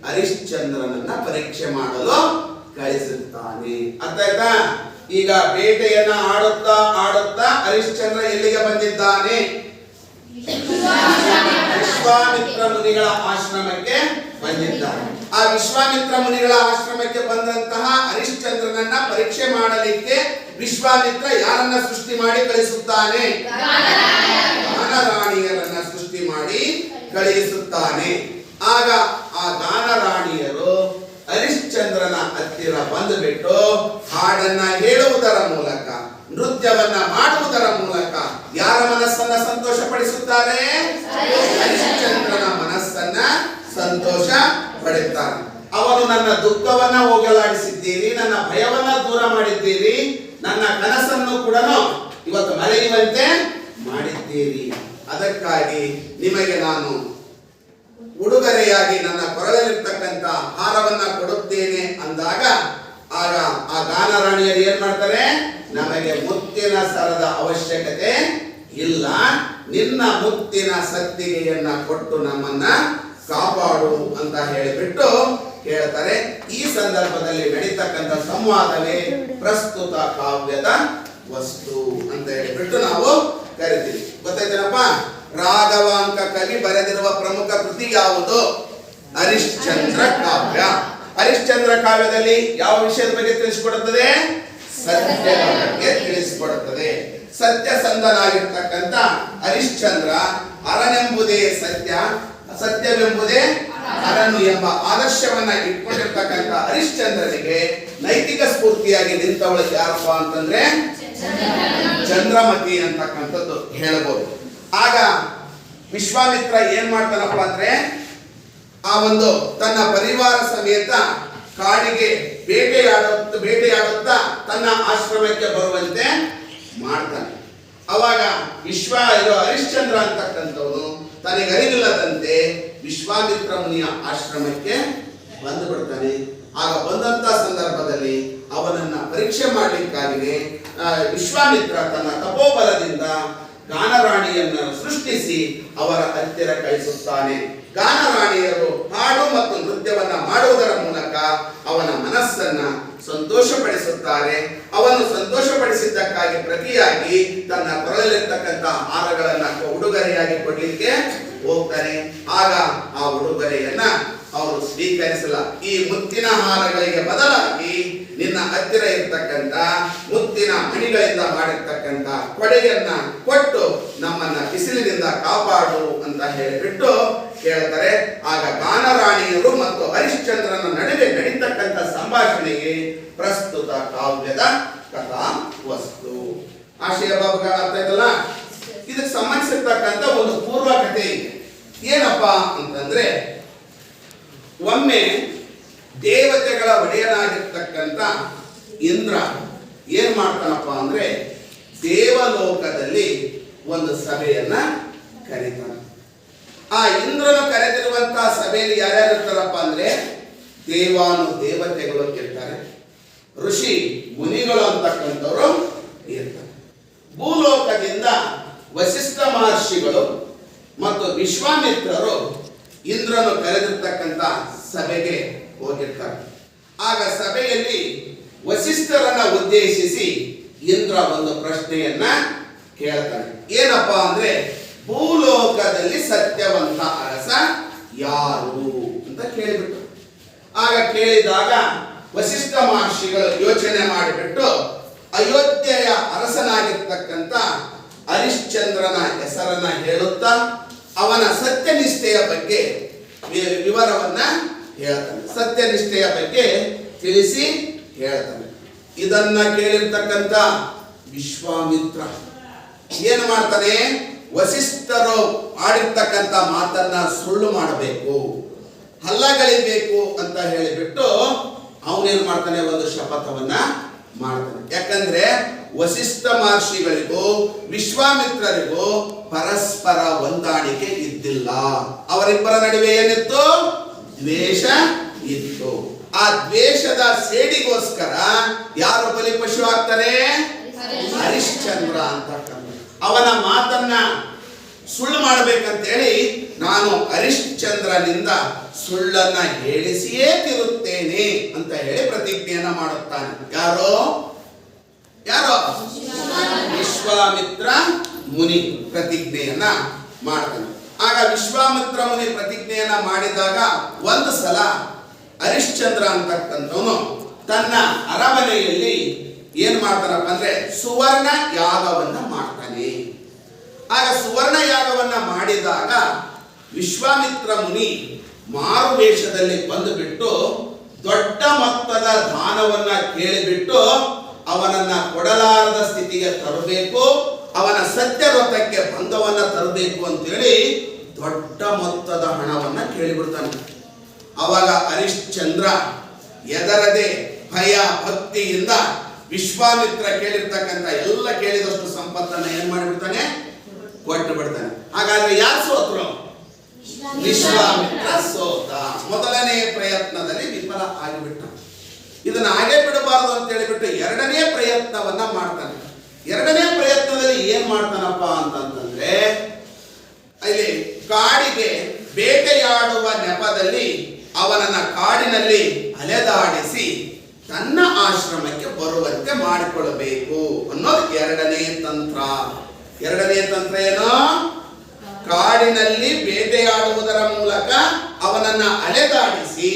ಹರಿಶ್ಚಂದ್ರನನ್ನ ಪರೀಕ್ಷೆ ಮಾಡಲು ಕಳಿಸುತ್ತಾನೆ. ಅರ್ಥ ಆಯ್ತಾ? ಈಗ ಬೇಟೆಯನ್ನ ಆಡುತ್ತಾ ಆಡುತ್ತಾ ಹರಿಶ್ಚಂದ್ರ ಎಲ್ಲಿಗೆ ಬಂದಿದ್ದಾನೆ? ವಿಶ್ವಾಮಿತ್ರ ಮುನಿಗಳ ಆಶ್ರಮಕ್ಕೆ ಬಂದಿದ್ದಾನೆ. ಆ ವಿಶ್ವಾಮಿತ್ರ ಮುನಿಗಳ ಆಶ್ರಮಕ್ಕೆ ಬಂದಂತಹ ಹರಿಶ್ಚಂದ್ರನನ್ನ ಪರೀಕ್ಷೆ ಮಾಡಲಿಕ್ಕೆ ವಿಶ್ವಾಮಿತ್ರ ಯಾರನ್ನ ಸೃಷ್ಟಿ ಮಾಡಿ ಕಳಿಸುತ್ತಾನೆ? ಗಾನರಾಣಿಯರನ್ನ ಸೃಷ್ಟಿ ಮಾಡಿ ಕಳಿಸುತ್ತಾನೆ. ಆಗ ಆ ಗಾನರಾಣಿಯರು ಹರಿಶ್ಚಂದ್ರನ ಹತ್ತಿರ ಬಂದುಬಿಟ್ಟು ಹಾಡನ್ನ ಹೇಳುವುದರ ಮೂಲಕ, ನೃತ್ಯವನ್ನ ಮಾಡುವುದರ ಮೂಲಕ ಯಾರ ಮನಸ್ಸನ್ನ ಸಂತೋಷ ಪಡಿಸುತ್ತಾರೆ? ಹರಿಶ್ಚಂದ್ರನ ಮನಸ್ಸನ್ನ ಸಂತೋಷ ಪಡುತ್ತಾರೆ. ಅವನು ನನ್ನ ದುಃಖವನ್ನ ಹೋಗಲಾಡಿಸಿದ್ದೀರಿ, ನನ್ನ ಭಯವನ್ನ ದೂರ ಮಾಡಿದ್ದೀರಿ, ನನ್ನ ಕನಸನ್ನು ಕೂಡ ಇವತ್ತು ಮರೆಯುವಂತೆ ಮಾಡಿದ್ದೀರಿ. ಅದಕ್ಕಾಗಿ ನಿಮಗೆ ನಾನು ಉಡುಗೊರೆಯಾಗಿ ನನ್ನ ಕೊರಳಲ್ಲಿರ್ತಕ್ಕಂಥ ಹಾರವನ್ನ ಕೊಡುತ್ತೇನೆ ಅಂದಾಗ, ಆಗ ಆ ಗಾನರಾಣಿಯರು ಏನ್ ಮಾಡ್ತಾರೆ, ನಮಗೆ ಮುತ್ತಿನ ಸರದ ಅವಶ್ಯಕತೆ ಇಲ್ಲ, ನಿನ್ನ ಮುತ್ತಿನ ಸತ್ತಿಗೆಯನ್ನ ಕೊಟ್ಟು ನಮ್ಮನ್ನ ಕಾಪಾಡು ಅಂತ ಹೇಳಿಬಿಟ್ಟು ಹೇಳ್ತಾರೆ. ಈ ಸಂದರ್ಭದಲ್ಲಿ ನಡೀತಕ್ಕಂಥ ಸಂವಾದವೇ ಪ್ರಸ್ತುತ ಕಾವ್ಯದ ವಸ್ತು ಅಂತ ಹೇಳಿಬಿಟ್ಟು ನಾವು ಕರಿತೀವಿ. ಗೊತ್ತಾಯ್ತೇನಪ್ಪ? ರಾಘವಾಂಕ ಕವಿ ಬರೆದಿರುವ ಪ್ರಮುಖ ಕೃತಿ ಯಾವುದು? ಹರಿಶ್ಚಂದ್ರ ಕಾವ್ಯ. ಹರಿಶ್ಚಂದ್ರ ಕಾವ್ಯದಲ್ಲಿ ಯಾವ ವಿಷಯದ ಬಗ್ಗೆ ತಿಳಿಸಿಕೊಡುತ್ತದೆ? ಸತ್ಯದ ಬಗ್ಗೆ ತಿಳಿಸಿಕೊಡುತ್ತದೆ. ಸತ್ಯಸಂಧನಾಗಿರ್ತಕ್ಕಂಥ ಹರಿಶ್ಚಂದ್ರ ಅರನೆಂಬುದೇ ಸತ್ಯ, ಸತ್ಯವೆಂಬುದೇ ಅರನು ಎಂಬ ಆದರ್ಶವನ್ನ ಇಟ್ಕೊಂಡಿರ್ತಕ್ಕಂಥ ಹರಿಶ್ಚಂದ್ರನಿಗೆ ನೈತಿಕ ಸ್ಫೂರ್ತಿಯಾಗಿ ನಿಂತವಳು ಯಾರಪ್ಪ ಅಂತಂದ್ರೆ ಚಂದ್ರಮತಿ ಅಂತಕ್ಕಂಥದ್ದು ಹೇಳಬಹುದು. ಆಗ ವಿಶ್ವಾಮಿತ್ರ ಏನ್ ಮಾಡ್ತಾನಪ್ಪ ಅಂದ್ರೆ, ಆ ಒಂದು ತನ್ನ ಪರಿವಾರ ಸಮೇತ ಕಾಡಿಗೆ ಬೇಟೆಯಾಡುತ್ತಾ ತನ್ನ ಆಶ್ರಮಕ್ಕೆ ಬರುವಂತೆ ಮಾಡ್ತಾನೆ. ಅವಾಗ ಹರಿಶ್ಚಂದ್ರ ಅಂತಕ್ಕಂಥವನು ತನಗೆ ಅರಿವಿಲ್ಲದಂತೆ ವಿಶ್ವಾಮಿತ್ರ ಮುನಿಯ ಆಶ್ರಮಕ್ಕೆ ಬಂದು ಬಿಡ್ತಾನೆ. ಆಗ ಬಂದಂತ ಸಂದರ್ಭದಲ್ಲಿ ಅವನನ್ನ ಪರೀಕ್ಷೆ ಮಾಡಲಿಕ್ಕಾಗಿ ವಿಶ್ವಾಮಿತ್ರ ತನ್ನ ತಪೋಬಲದಿಂದ ಗಾನರಾಣಿಯನ್ನ ಸೃಷ್ಟಿಸಿ ಅವರ ಹತ್ತಿರ ಕಳಿಸುತ್ತಾನೆ. ಗಾನರಾಣಿಯರು ಹಾಡು ಮತ್ತು ನೃತ್ಯವನ್ನ ಮಾಡುವುದರ ಮೂಲಕ ಅವನ ಮನಸ್ಸನ್ನ ಸಂತೋಷಪಡಿಸುತ್ತಾರೆ. ಅವನು ಸಂತೋಷಪಡಿಸಿದ್ದಕ್ಕಾಗಿ ಪ್ರತಿಯಾಗಿ ತನ್ನ ಕೊರಳಲ್ಲಿರ್ತಕ್ಕಂಥ ಹಾರಗಳನ್ನ ಉಡುಗೊರೆಯಾಗಿ ಕೊಡ್ಲಿಕ್ಕೆ ಹೋಗ್ತಾನೆ. ಆಗ ಆ ಉಡುಗೊರೆಯನ್ನ ಅವರು ಸ್ವೀಕರಿಸಲ್ಲ. ಈ ಮುತ್ತಿನ ಹಾರಗಳಿಗೆ ಬದಲಾಗಿ ನಿನ್ನ ಹತ್ತಿರ ಇರ್ತಕ್ಕಂಥ ಮುತ್ತಿನ ಮಣಿಗಳಿಂದ ಮಾಡಿರ್ತಕ್ಕಂಥ ಕೊಡೆಯನ್ನ ಕೊಟ್ಟು ನಮ್ಮನ್ನ ಬಿಸಿಲಿನಿಂದ ಕಾಪಾಡು ಅಂತ ಹೇಳಿಬಿಟ್ಟು ಹೇಳ್ತಾರೆ. ಆಗ ಗಾನರಾಣಿಯರು ಮತ್ತು ಹರಿಶ್ಚಂದ್ರನ ನಡುವೆ ನಡೀತಕ್ಕಂಥ ಸಂಭಾಷಣೆಗೆ ಪ್ರಸ್ತುತ ಕಾವ್ಯದ ಕಥಾ ವಸ್ತು. ಆಶಯ ಬಾಬುಗಳ ಅರ್ಥ ಆಯ್ತಲ್ಲ? ಇದಕ್ಕೆ ಸಂಬಂಧಿಸಿರ್ತಕ್ಕಂಥ ಒಂದು ಪೂರ್ವ ಕಥೆ ಇದೆ. ಏನಪ್ಪಾ ಅಂತಂದ್ರೆ, ಒಮ್ಮೆ ದೇವತೆಗಳ ಒಡೆಯನಾಗಿರ್ತಕ್ಕಂಥ ಇಂದ್ರ ಏನ್ ಮಾಡ್ತಾನಪ್ಪ ಅಂದ್ರೆ, ದೇವಲೋಕದಲ್ಲಿ ಒಂದು ಸಭೆಯನ್ನ ಕರೀತಾನೆ. ಆ ಇಂದ್ರನು ಕರೆದಿರುವಂತಹ ಸಭೆಯಲ್ಲಿ ಯಾರ್ಯಾರು ಇರ್ತಾರಪ್ಪ ಅಂದ್ರೆ, ದೇವಾನು ದೇವತೆಗಳು ಇರ್ತಾರೆ, ಋಷಿ ಮುನಿಗಳು ಅಂತಕ್ಕಂಥವ್ರು ಇರ್ತಾರೆ. ಭೂಲೋಕದಿಂದ ವಸಿಷ್ಠ ಮಹರ್ಷಿಗಳು ಮತ್ತು ವಿಶ್ವಾಮಿತ್ರರು ಇಂದ್ರನು ಕರೆದಿರ್ತಕ್ಕಂಥ ಸಭೆಗೆ ಹೋಗಿರ್ತಾರೆ. ಆಗ ಸಭೆಯಲ್ಲಿ ವಸಿಷ್ಠರನ್ನ ಉದ್ದೇಶಿಸಿ ಇಂದ್ರ ಒಂದು ಪ್ರಶ್ನೆಯನ್ನ ಕೇಳ್ತಾನೆ. ಏನಪ್ಪಾ ಅಂದ್ರೆ, ಭೂಲೋಕದಲ್ಲಿ ಸತ್ಯವಂತ ಅರಸ ಯಾರು ಅಂತ ಕೇಳಿಬಿಟ್ಟು, ಆಗ ಕೇಳಿದಾಗ ವಸಿಷ್ಠ ಮಹರ್ಷಿಗಳು ಯೋಚನೆ ಮಾಡಿಬಿಟ್ಟು ಅಯೋಧ್ಯೆಯ ಅರಸನಾಗಿರ್ತಕ್ಕಂಥ ಹರಿಶ್ಚಂದ್ರನ ಹೆಸರನ್ನ ಹೇಳುತ್ತಾ ಅವನ ಸತ್ಯನಿಷ್ಠೆಯ ಬಗ್ಗೆ ವಿವರವನ್ನ ಹೇಳ್ತಾನೆ. ಸತ್ಯನಿಷ್ಠೆಯ ಬಗ್ಗೆ ತಿಳಿಸಿ ಹೇಳ್ತಾನೆ. ಇದನ್ನ ಕೇಳಿರ್ತಕ್ಕಂಥ ವಿಶ್ವಾಮಿತ್ರ ಏನು ಮಾಡ್ತಾನೆ, ವಸಿಷ್ಠರು ಆಡಿರ್ತಕ್ಕಂಥ ಮಾತನ್ನ ಸುಳ್ಳು ಮಾಡಬೇಕು, ಹಲ್ಲಗಳಿಬೇಕು ಅಂತ ಹೇಳಿಬಿಟ್ಟು ಅವನೇನ್ ಮಾಡ್ತಾನೆ, ಒಂದು ಶಪಥವನ್ನ ಮಾಡ್ತಾನೆ. ಯಾಕಂದ್ರೆ ವಸಿಷ್ಠ ಮಹರ್ಷಿಗಳಿಗೂ ದ್ವೇಷ ಇತ್ತು. ಆ ದ್ವೇಷದ ಸೇಡಿಗೋಸ್ಕರ ಯಾರು ಬಲಿಪಶು ಆಗ್ತಾರೆ? ಹರಿಶ್ಚಂದ್ರ ಅಂತಕ್ಕಂಥ ಅವನ ಮಾತನ್ನ ಸುಳ್ಳು ಮಾಡಬೇಕಂತೇಳಿ ನಾನು ಹರಿಶ್ಚಂದ್ರನಿಂದ ಸುಳ್ಳನ್ನ ಹೇಳಿಸಿಯೇ ತಿರುತ್ತೇನೆ ಅಂತ ಹೇಳಿ ಪ್ರತಿಜ್ಞೆಯನ್ನ ಮಾಡುತ್ತಾನೆ. ಯಾರೋ ವಿಶ್ವಾಮಿತ್ರ ಮುನಿ ಪ್ರತಿಜ್ಞೆಯನ್ನ ಮಾಡ್ತಾನೆ. ಆಗ ವಿಶ್ವಾಮಿತ್ರ ಮುನಿ ಪ್ರತಿಜ್ಞೆಯನ್ನ ಮಾಡಿದಾಗ ಒಂದು ಸಲ ಹರಿಶ್ಚಂದ್ರ ಅಂತಕ್ಕಂಥವನು ತನ್ನ ಅರಮನೆಯಲ್ಲಿ ಏನ್ ಮಾಡ್ತಾನಪ್ಪ ಅಂದ್ರೆ ಸುವರ್ಣ ಯಾಗವನ್ನ ಮಾಡ್ತಾನೆ. ಆಗ ಸುವರ್ಣ ಯಾಗವನ್ನ ಮಾಡಿದಾಗ ವಿಶ್ವಾಮಿತ್ರ ಮುನಿ ಮಾರು ವೇಷದಲ್ಲಿ ಬಂದುಬಿಟ್ಟು ದೊಡ್ಡ ಮೊತ್ತದ ದಾನವನ್ನ ಕೇಳಿಬಿಟ್ಟು ಅವನನ್ನ ಕೊಡಲಾರದ ಸ್ಥಿತಿಗೆ ತರಬೇಕು, ಅವನ ಸತ್ಯವ್ರತಕ್ಕೆ ಭಂಗವನ್ನ ತರಬೇಕು ಅಂತೇಳಿ ದೊಡ್ಡ ಮೊತ್ತದ ಹಣವನ್ನ ಕೇಳಿಬಿಡ್ತಾನೆ. ಅವಾಗ ಹರಿಶ್ಚಂದ್ರ ಎದರದೆ ಭಯ ಭಕ್ತಿಯಿಂದ ವಿಶ್ವಾಮಿತ್ರ ಕೇಳಿರ್ತಕ್ಕಂಥ ಎಲ್ಲ ಕೇಳಿದಷ್ಟು ಸಂಪತ್ತನ್ನ ಏನ್ ಮಾಡಿಬಿಡ್ತಾನೆ? ಕೊಟ್ಟು ಬಿಡ್ತಾನೆ. ಹಾಗಾದ್ರೆ ಯಾರು ಸೋತರು? ವಿಶ್ವಾಮಿತ್ರ ಸೋತ. ಮೊದಲನೇ ಪ್ರಯತ್ನದಲ್ಲಿ ವಿಫಲ ಆಗಿಬಿಟ್ಟ. ಇದನ್ನ ಹಾಗೆ ಬಿಡಬಾರದು ಅಂತ ಹೇಳಿಬಿಟ್ಟು ಎರಡನೇ ಪ್ರಯತ್ನವನ್ನ ಮಾಡ್ತಾನೆ. ಎರಡನೇ ಪ್ರಯತ್ನದಲ್ಲಿ ಏನ್ ಮಾಡ್ತಾನಪ್ಪ ಅಂತಂದ್ರೆ ಇಲ್ಲಿ ಕಾಡಿಗೆ ಬೇಟೆಯಾಡುವ ನೆಪದಲ್ಲಿ ಅವನನ್ನ ಕಾಡಿನಲ್ಲಿ ಅಲೆದಾಡಿಸಿ ತನ್ನ ಆಶ್ರಮಕ್ಕೆ ಬರುವಂತೆ ಮಾಡಿಕೊಳ್ಳಬೇಕು ಅನ್ನೋದು ಎರಡನೇ ತಂತ್ರ. ಎರಡನೇ ತಂತ್ರ ಏನು? ಕಾಡಿನಲ್ಲಿ ಬೇಟೆಯಾಡುವುದರ ಮೂಲಕ ಅವನನ್ನ ಅಲೆದಾಡಿಸಿ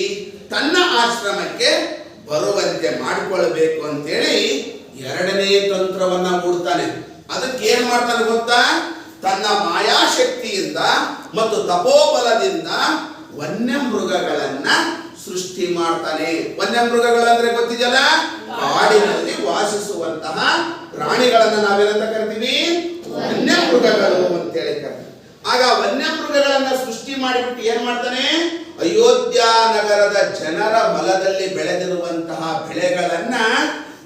ತನ್ನ ಆಶ್ರಮಕ್ಕೆ ಬರುವಂತೆ ಮಾಡಿಕೊಳ್ಳಬೇಕು ಅಂತೇಳಿ ಎರಡನೇ ತಂತ್ರವನ್ನ ಹೂಡ್ತಾನೆ. ಅದಕ್ಕೆ ಏನ್ ಮಾಡ್ತಾನೆ ಗೊತ್ತಾ? ತನ್ನ ಮಾಯಾಶಕ್ತಿಯಿಂದ ಮತ್ತು ತಪೋಬಲದಿಂದ ವನ್ಯ ಮೃಗಗಳನ್ನ ಸೃಷ್ಟಿ ಮಾಡ್ತಾನೆ. ವನ್ಯ ಮೃಗಗಳಂದ್ರೆ ಗೊತ್ತಿದೆಯಲ್ಲ, ಕಾಡಿನಲ್ಲಿ ವಾಸಿಸುವಂತಹ ಪ್ರಾಣಿಗಳನ್ನ ನಾವೇನಂತ ಕರಿತೀವಿ? ವನ್ಯ ಮೃಗಗಳು ಅಂತೇಳಿ ಕರಿತೀವಿ. ಆಗ ವನ್ಯ ಮೃಗಗಳನ್ನ ಸೃಷ್ಟಿ ಮಾಡಿಬಿಟ್ಟು ಏನ್ ಮಾಡ್ತಾನೆ? ಅಯೋಧ್ಯ ನಗರದ ಜನರ ಹೊಲದಲ್ಲಿ ಬೆಳೆದಿರುವಂತಹ ಬೆಳೆಗಳನ್ನ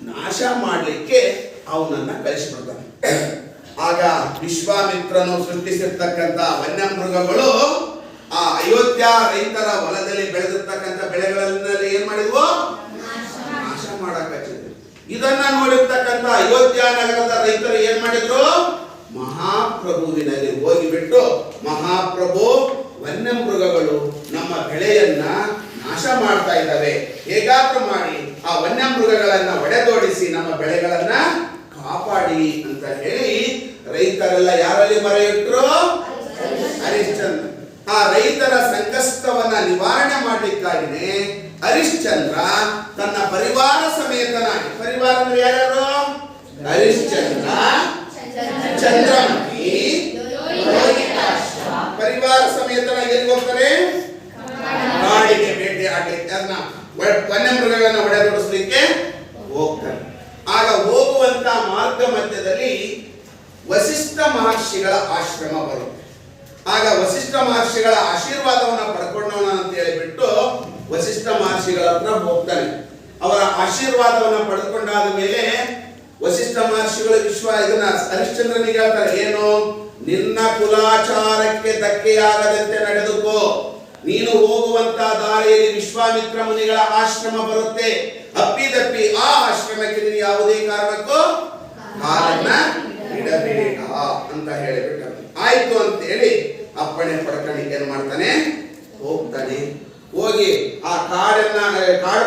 ನಾಶ ಮಾಡಲಿಕ್ಕೆ ಅವನನ್ನ ಕಳಿಸಿಬಿಡ್ತಾನೆ. ಆಗ ವಿಶ್ವಾಮಿತ್ರನು ಸೃಷ್ಟಿಸಿರ್ತಕ್ಕಂಥ ವನ್ಯ ಮೃಗಗಳು ಆ ಅಯೋಧ್ಯ ರೈತರ ಹೊಲದಲ್ಲಿ ಬೆಳೆದಿರ್ತಕ್ಕಂಥ ಬೆಳೆಗಳಲ್ಲಿ ಏನ್ ಮಾಡಿದ್ವು? ನಾಶ ಮಾಡಕ್ ಹಚ್ಚಿದ್ರು. ಇದನ್ನ ನೋಡಿರ್ತಕ್ಕಂಥ ಅಯೋಧ್ಯ ನಗರದ ರೈತರು ಏನ್ ಮಾಡಿದ್ರು? ಮಹಾಪ್ರಭುವಿನಲ್ಲಿ ಹೋಗಿಬಿಟ್ಟು, ಮಹಾಪ್ರಭು, ವನ್ಯ ಮೃಗಗಳು ನಮ್ಮ ಬೆಳೆಯನ್ನ ನಾಶ ಮಾಡ್ತಾ ಇದ್ದಾವೆ, ಹೇಗಾದ್ರೂ ಮಾಡಿ ಆ ವನ್ಯ ಮೃಗಗಳನ್ನ ಒಡೆದೋಡಿಸಿ ನಮ್ಮ ಬೆಳೆಗಳನ್ನ ಕಾಪಾಡಿ ಅಂತ ಹೇಳಿ ರೈತರೆಲ್ಲ ಯಾರಲ್ಲಿ ಮೊರೆ ಇಟ್ರು? ಹರಿಶ್ಚಂದ್ರ. ಆ ರೈತರ ಸಂಕಷ್ಟವನ್ನ ನಿವಾರಣೆ ಮಾಡಲಿಕ್ಕಾಗಿನೇ ಹರಿಶ್ಚಂದ್ರ ತನ್ನ ಪರಿವಾರ ಸಮೇತನಾಗಿ, ಪರಿವಾರ ಅಂದ್ರೆ ಯಾರು? ಹರಿಶ್ಚಂದ್ರ, ಚಂದ್ರಮತಿ, ಪರಿವಾರ ಸಮೇತನಾಗಿ ಎಲ್ಲಿ ಹೋಗ್ತಾರೆ? ಕಾಡಿಗೆ ಬೇಟೆ ಆಡಲಿಕ್ಕೆ, ಅದನ್ನ ವನ್ಯ ಮೃಗಗಳನ್ನ ಹೊಡೆದೋಡಿಸ್ಲಿಕ್ಕೆ ಹೋಗ್ತಾರೆ. ಆಗ ಹೋಗುವಂತ ಮಾರ್ಗ ಮಧ್ಯದಲ್ಲಿ ವಸಿಷ್ಠ ಮಹರ್ಷಿಗಳ ಆಶ್ರಮ ಬರುತ್ತೆ. ಆಗ ವಸಿಷ್ಠ ಮಹರ್ಷಿಗಳ ಆಶೀರ್ವಾದವನ್ನ ಪಡ್ಕೊಂಡವನ ಅಂತ ಹೇಳಿಬಿಟ್ಟು ವಸಿಷ್ಠ ಮಹರ್ಷಿಗಳ ಹತ್ರ ಹೋಗ್ತಾನೆ. ಅವರ ಆಶೀರ್ವಾದವನ್ನ ಪಡೆದುಕೊಂಡಾದ ಮೇಲೆ ವಸಿಷ್ಠ ಮಹರ್ಷಿಗಳು ಇದನ್ನ ಹರಿಶ್ಚಂದ್ರನಿಗೆ ಹೇಳ್ತಾರೆ, ಏನು? ನಿನ್ನ ಕುಲಾಚಾರಕ್ಕೆ ಧಕ್ಕೆಯಾಗದಂತೆ ನಡೆದುಕೋ. ನೀನು ಹೋಗುವಂತ ದಾರಿಯಲ್ಲಿ ವಿಶ್ವಾಮಿತ್ರ ಮುನಿಗಳ ಆಶ್ರಮ ಬರುತ್ತೆ. ಅಪ್ಪಿದಪ್ಪಿ ಆ ಆಶ್ರಮಕ್ಕೆ ನೀನು ಯಾವುದೇ ಕಾರಣಕ್ಕೂ ಕಾಲನ್ನ ಇಡಬೇಡ ಅಂತ ಹೇಳಿಬಿಟ್ಟ. ಆಯ್ತು ಅಂತ ಹೇಳಿ ಅಪ್ಪಣೆ ಪಡ್ಕೊಂಡು ಏನ್ ಮಾಡ್ತಾನೆ? ಹೋಗ್ತಾನೆ. ಹೋಗಿ ಆ ಕಾಡು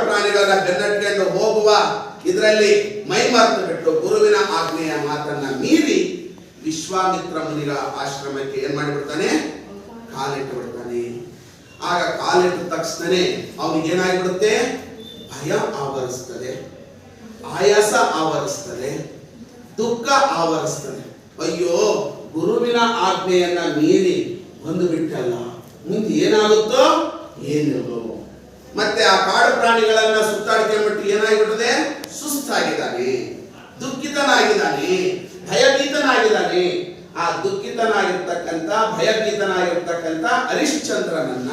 ಪ್ರಾಣಿಗಳನ್ನ ಬೆನ್ನಟ್ಕೊಂಡು ಹೋಗುವ ಇದರಲ್ಲಿ ಮೈ ಮರೆತು ಬಿಟ್ಟು ಗುರುವಿನ ಆಜ್ಞೆಯ ಮಾತನ್ನ ಮೀರಿ ವಿಶ್ವಾಮಿತ್ರ ಮುನಿಗಳ ಆಶ್ರಮಕ್ಕೆ ಏನ್ ಮಾಡಿಬಿಡ್ತಾನೆ? ಕಾಲಿಟ್ಟು ಬಿಡ್ತಾನೆ. ಆಗ ಕಾಲಿಟ್ಟ ತಕ್ಷಣನೇ ಅವನಿಗೆ ಏನಾಗ್ಬಿಡುತ್ತೆ? ಭಯ ಆವರಿಸ್ತದೆ, ಆಯಾಸ ಆವರಿಸ್ತದೆ, ದುಃಖ ಆವರಿಸ್ತದೆ. ಅಯ್ಯೋ, ಗುರುವಿನ ಆಜ್ಞೆಯನ್ನ ಮೀರಿ ಬಂದು ಬಿಟ್ಟಲ್ಲ, ಮುಂದೆ ಏನಾಗುತ್ತೋ ಏನಿಲ್ಲೋ. ಮತ್ತೆ ಆ ಕಾಡು ಪ್ರಾಣಿಗಳನ್ನ ಸುತ್ತಾಡಿಕೊಂಡ್ಬಿಟ್ಟು ಏನಾಗಿಬಿಟ್ಟದೆ? ಸುಸ್ತಾಗಿದ್ದಾನೆ, ದುಃಖಿತನಾಗಿದ್ದಾನೆ, ಭಯಭೀತನಾಗಿದ್ದಾನೆ. ಆ ದುಃಖಿತನಾಗಿರ್ತಕ್ಕಂಥ ಭಯಭೀತನಾಗಿರ್ತಕ್ಕಂಥ ಹರಿಶ್ಚಂದ್ರನನ್ನ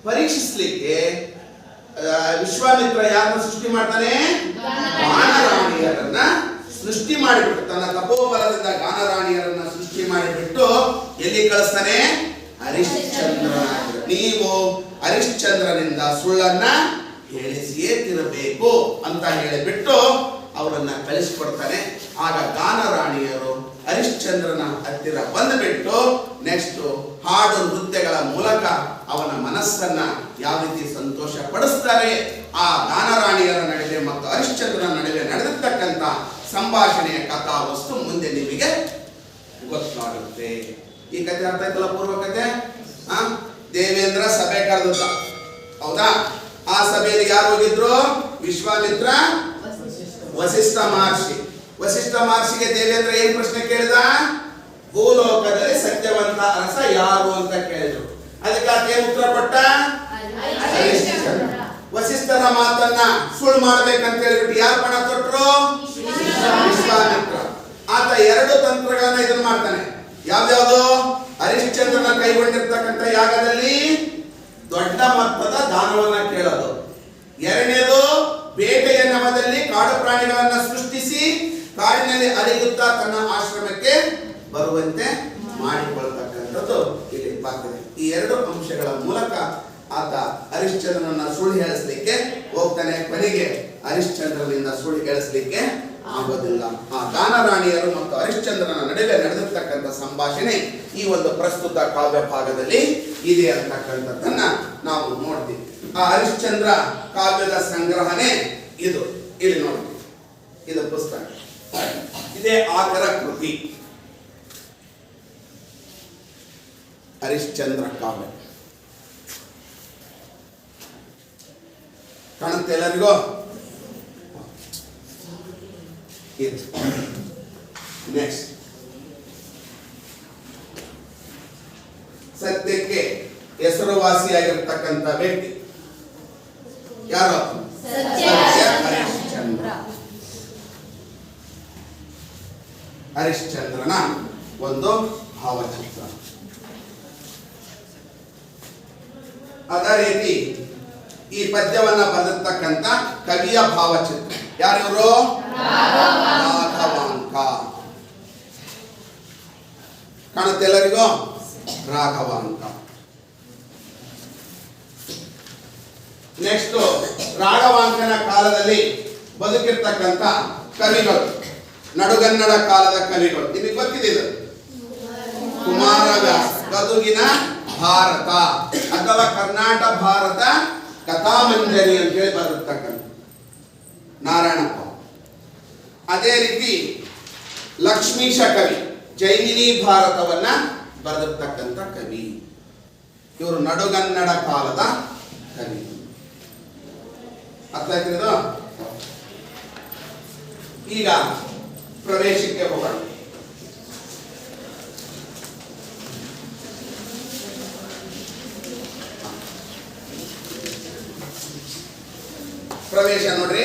ಪರೀಕ್ಷಿಸ್ಲಿಕ್ಕೆ ವಿಶ್ವಾಮಿತ್ರ ಯಾರನ್ನ ಸೃಷ್ಟಿ ಮಾಡ್ತಾನೆ? ಗಾನರಾಣಿಯರನ್ನ ಸೃಷ್ಟಿ ಮಾಡಿಬಿಟ್ಟು, ತನ್ನ ತಪೋಬಲದಿಂದ ಗಾನರಾಣಿಯರನ್ನ ಸೃಷ್ಟಿ ಮಾಡಿಬಿಟ್ಟು ಎಲ್ಲಿ ಕಳಿಸ್ತಾನೆ? ಹರಿಶ್ಚಂದ್ರನಾಗಿರು. ನೀವು ಹರಿಶ್ಚಂದ್ರನಿಂದ ಸುಳ್ಳನ್ನ ಹೇಳಿಸಿಯೇ ತಿರಬೇಕು ಅಂತ ಹೇಳಿಬಿಟ್ಟು ಅವರನ್ನ ಕಳಿಸ್ಕೊಡ್ತಾನೆ. ಆಗ ಗಾನರಾಣಿಯರು ಹರಿಶ್ಚಂದ್ರನ ಹತ್ತಿರ ಬಂದುಬಿಟ್ಟು ನೆಕ್ಸ್ಟ್ ಹಾಡು ನೃತ್ಯಗಳ ಮೂಲಕ ಅವನ ಮನಸ್ಸನ್ನ ಯಾವ ರೀತಿ ಸಂತೋಷ ಪಡಿಸ್ತಾರೆ. ಆ ಗಾನರಾಣಿಯರ ನಡುವೆ ಮತ್ತು ಹರಿಶ್ಚಂದ್ರನ ನಡುವೆ ನಡೆದಿರ್ತಕ್ಕಂಥ ಸಂಭಾಷಣೆಯ ಕಥಾ ವಸ್ತು ಮುಂದೆ ನಿಮಗೆ ಗೊತ್ತಾಗುತ್ತೆ. ಈ ಕಥೆ ಅರ್ಥ ಆಯ್ತಲ್ಲ? ಪೂರ್ವ ಕಥೆ. ದೇವೇಂದ್ರ ಸಭೆ ಕರೆದ, ಹೌದಾ? ಆ ಸಭೆಯಲ್ಲಿ ಯಾರು ಹೋಗಿದ್ರು? ವಿಶ್ವಾಮಿತ್ರ, ವಸಿಷ್ಠ ಮಹರ್ಷಿ. ವಸಿಷ್ಠ ಮಹರ್ಷಿಗೆ ದೇವೇಂದ್ರ ಏನ್ ಪ್ರಶ್ನೆ ಕೇಳಿದ? ಭೂಲೋಕದಲ್ಲಿ ಸತ್ಯವಂತ ಅರಸ ಯಾರು ಅಂತ ಕೇಳಿದ್ರು. ಅದಕ್ಕೆ ಆತ ಏನ್ ಉತ್ತರ ಕೊಟ್ಟ? ವಸಿಷ್ಠರ ಮಾತನ್ನ ಸುಳ್ಳು ಮಾಡ್ಬೇಕಂತ ಹೇಳಿಬಿಟ್ಟು ಯಾರು ಪಣ ತೊಟ್ರು? ವಿಶ್ವಾಮಿತ್ರ. ಆತ ಎರಡು ತಂತ್ರಗಳನ್ನ ಇದನ್ನ ಮಾಡ್ತಾನೆ. ಯಾವ್ಯಾವ್ದು? ಹರಿಶ್ಚಂದ್ರನ ಕೈಗೊಂಡಿರ್ತಕ್ಕಂಥ ಯಾಗದಲ್ಲಿ ದೊಡ್ಡ ಮೊತ್ತದ ದಾನವನ್ನ ಕೇಳೋದು. ಎರಡನೇದು, ಬೇಟೆಯ ನಮದಲ್ಲಿ ಕಾಡು ಪ್ರಾಣಿಗಳನ್ನ ಸೃಷ್ಟಿಸಿ ಕಾಡಿನಲ್ಲಿ ಅಲಿಯುತ್ತಾ ತನ್ನ ಆಶ್ರಮಕ್ಕೆ ಬರುವಂತೆ ಮಾಡಿಕೊಳ್ತಕ್ಕಂಥದ್ದು ಇಲ್ಲಿ ಬರ್ತದೆ. ಈ ಎರಡು ಅಂಶಗಳ ಮೂಲಕ ಆತ ಹರಿಶ್ಚಂದ್ರನನ್ನ ಸುಳ್ಳು ಹೇಳಿಸ್ಲಿಕ್ಕೆ ಹೋಗ್ತಾನೆ. ಕೊನೆಗೆ ಹರಿಶ್ಚಂದ್ರನಿಂದ ಸುಳ್ಳು ಹೇಳಿಸ್ಲಿಕ್ಕೆ ಆಗೋದಿಲ್ಲ. ಆ ಗಾನರಾಣಿಯರು ಮತ್ತು ಹರಿಶ್ಚಂದ್ರನ ನಡುವೆ ನಡೆದಿರ್ತಕ್ಕಂಥ ಸಂಭಾಷಣೆ ಈ ಒಂದು ಪ್ರಸ್ತುತ ಕಾವ್ಯ ಭಾಗದಲ್ಲಿ ಇದೆ ಅಂತಕ್ಕಂಥದ್ದನ್ನ ನಾವು ನೋಡ್ತೀವಿ. ಆ ಹರಿಶ್ಚಂದ್ರ ಕಾವ್ಯದ ಸಂಗ್ರಹಣೆ ಇದು. ಇಲ್ಲಿ ನೋಡಿ, ಇದು ಪುಸ್ತಕ, ಇದೇ ಆಕರ ಕೃತಿ ಹರಿಶ್ಚಂದ್ರ ಕಾವ್ಯ. ಕಾಣುತ್ತೆ ಎಲ್ಲರಿಗೂ? ನೆಕ್ಸ್ಟ್, ಸದ್ಯಕ್ಕೆ ಹೆಸರುವಾಸಿಯಾಗಿರ್ತಕ್ಕಂಥ ವ್ಯಕ್ತಿ ಯಾರು? ಹರಿಶ್ಚಂದ್ರ. ಹರಿಶ್ಚಂದ್ರನ ಒಂದು ಭಾವಚಿತ್ರ. ಅದೇ ರೀತಿ ಈ ಪದ್ಯವನ್ನ ಬರೆದಿರ್ತಕ್ಕಂಥ ಕವಿಯ ಭಾವಚಿತ್ರ ಯಾರಿವರು? ರಾಘವಾಂಕ. ಕಾಣುತ್ತೆ ಎಲ್ಲರಿಗೂ? ರಾಘವಾಂಕ. ನೆಕ್ಸ್ಟ್, ರಾಘವಾಂಕನ ಕಾಲದಲ್ಲಿ ಬದುಕಿರ್ತಕ್ಕಂಥ ಕವಿಗಳು, ನಡುಗನ್ನಡ ಕಾಲದ ಕವಿಗಳು ನಿಮಗೆ ಗೊತ್ತಿದೆ. ಇದು ಕುಮಾರವ್ಯಾಸ, ಗದುಗಿನ ಭಾರತ ಅಥವಾ ಕರ್ನಾಟಕ ಭಾರತ ಕಥಾಮಂಜರಿ ಅಂತ ಹೇಳಿ ಬರೆದಿರ್ತಕ್ಕಂಥ ನಾರಾಯಣಪ್ಪ. ಅದೇ ರೀತಿ ಲಕ್ಷ್ಮೀಶ ಕವಿ, ಜೈಮಿನಿ ಭಾರತವನ್ನ ಬರೆದಿರ್ತಕ್ಕಂಥ ಕವಿ. ಇವರು ನಡುಗನ್ನಡ ಕಾಲದ ಕವಿ. ಅರ್ಥ ಆಯ್ತಿರೋದು? ಈಗ ಪ್ರವೇಶಕ್ಕೆ ಹೋಗೋಣ. ಪ್ರವೇಶ ನೋಡ್ರಿ.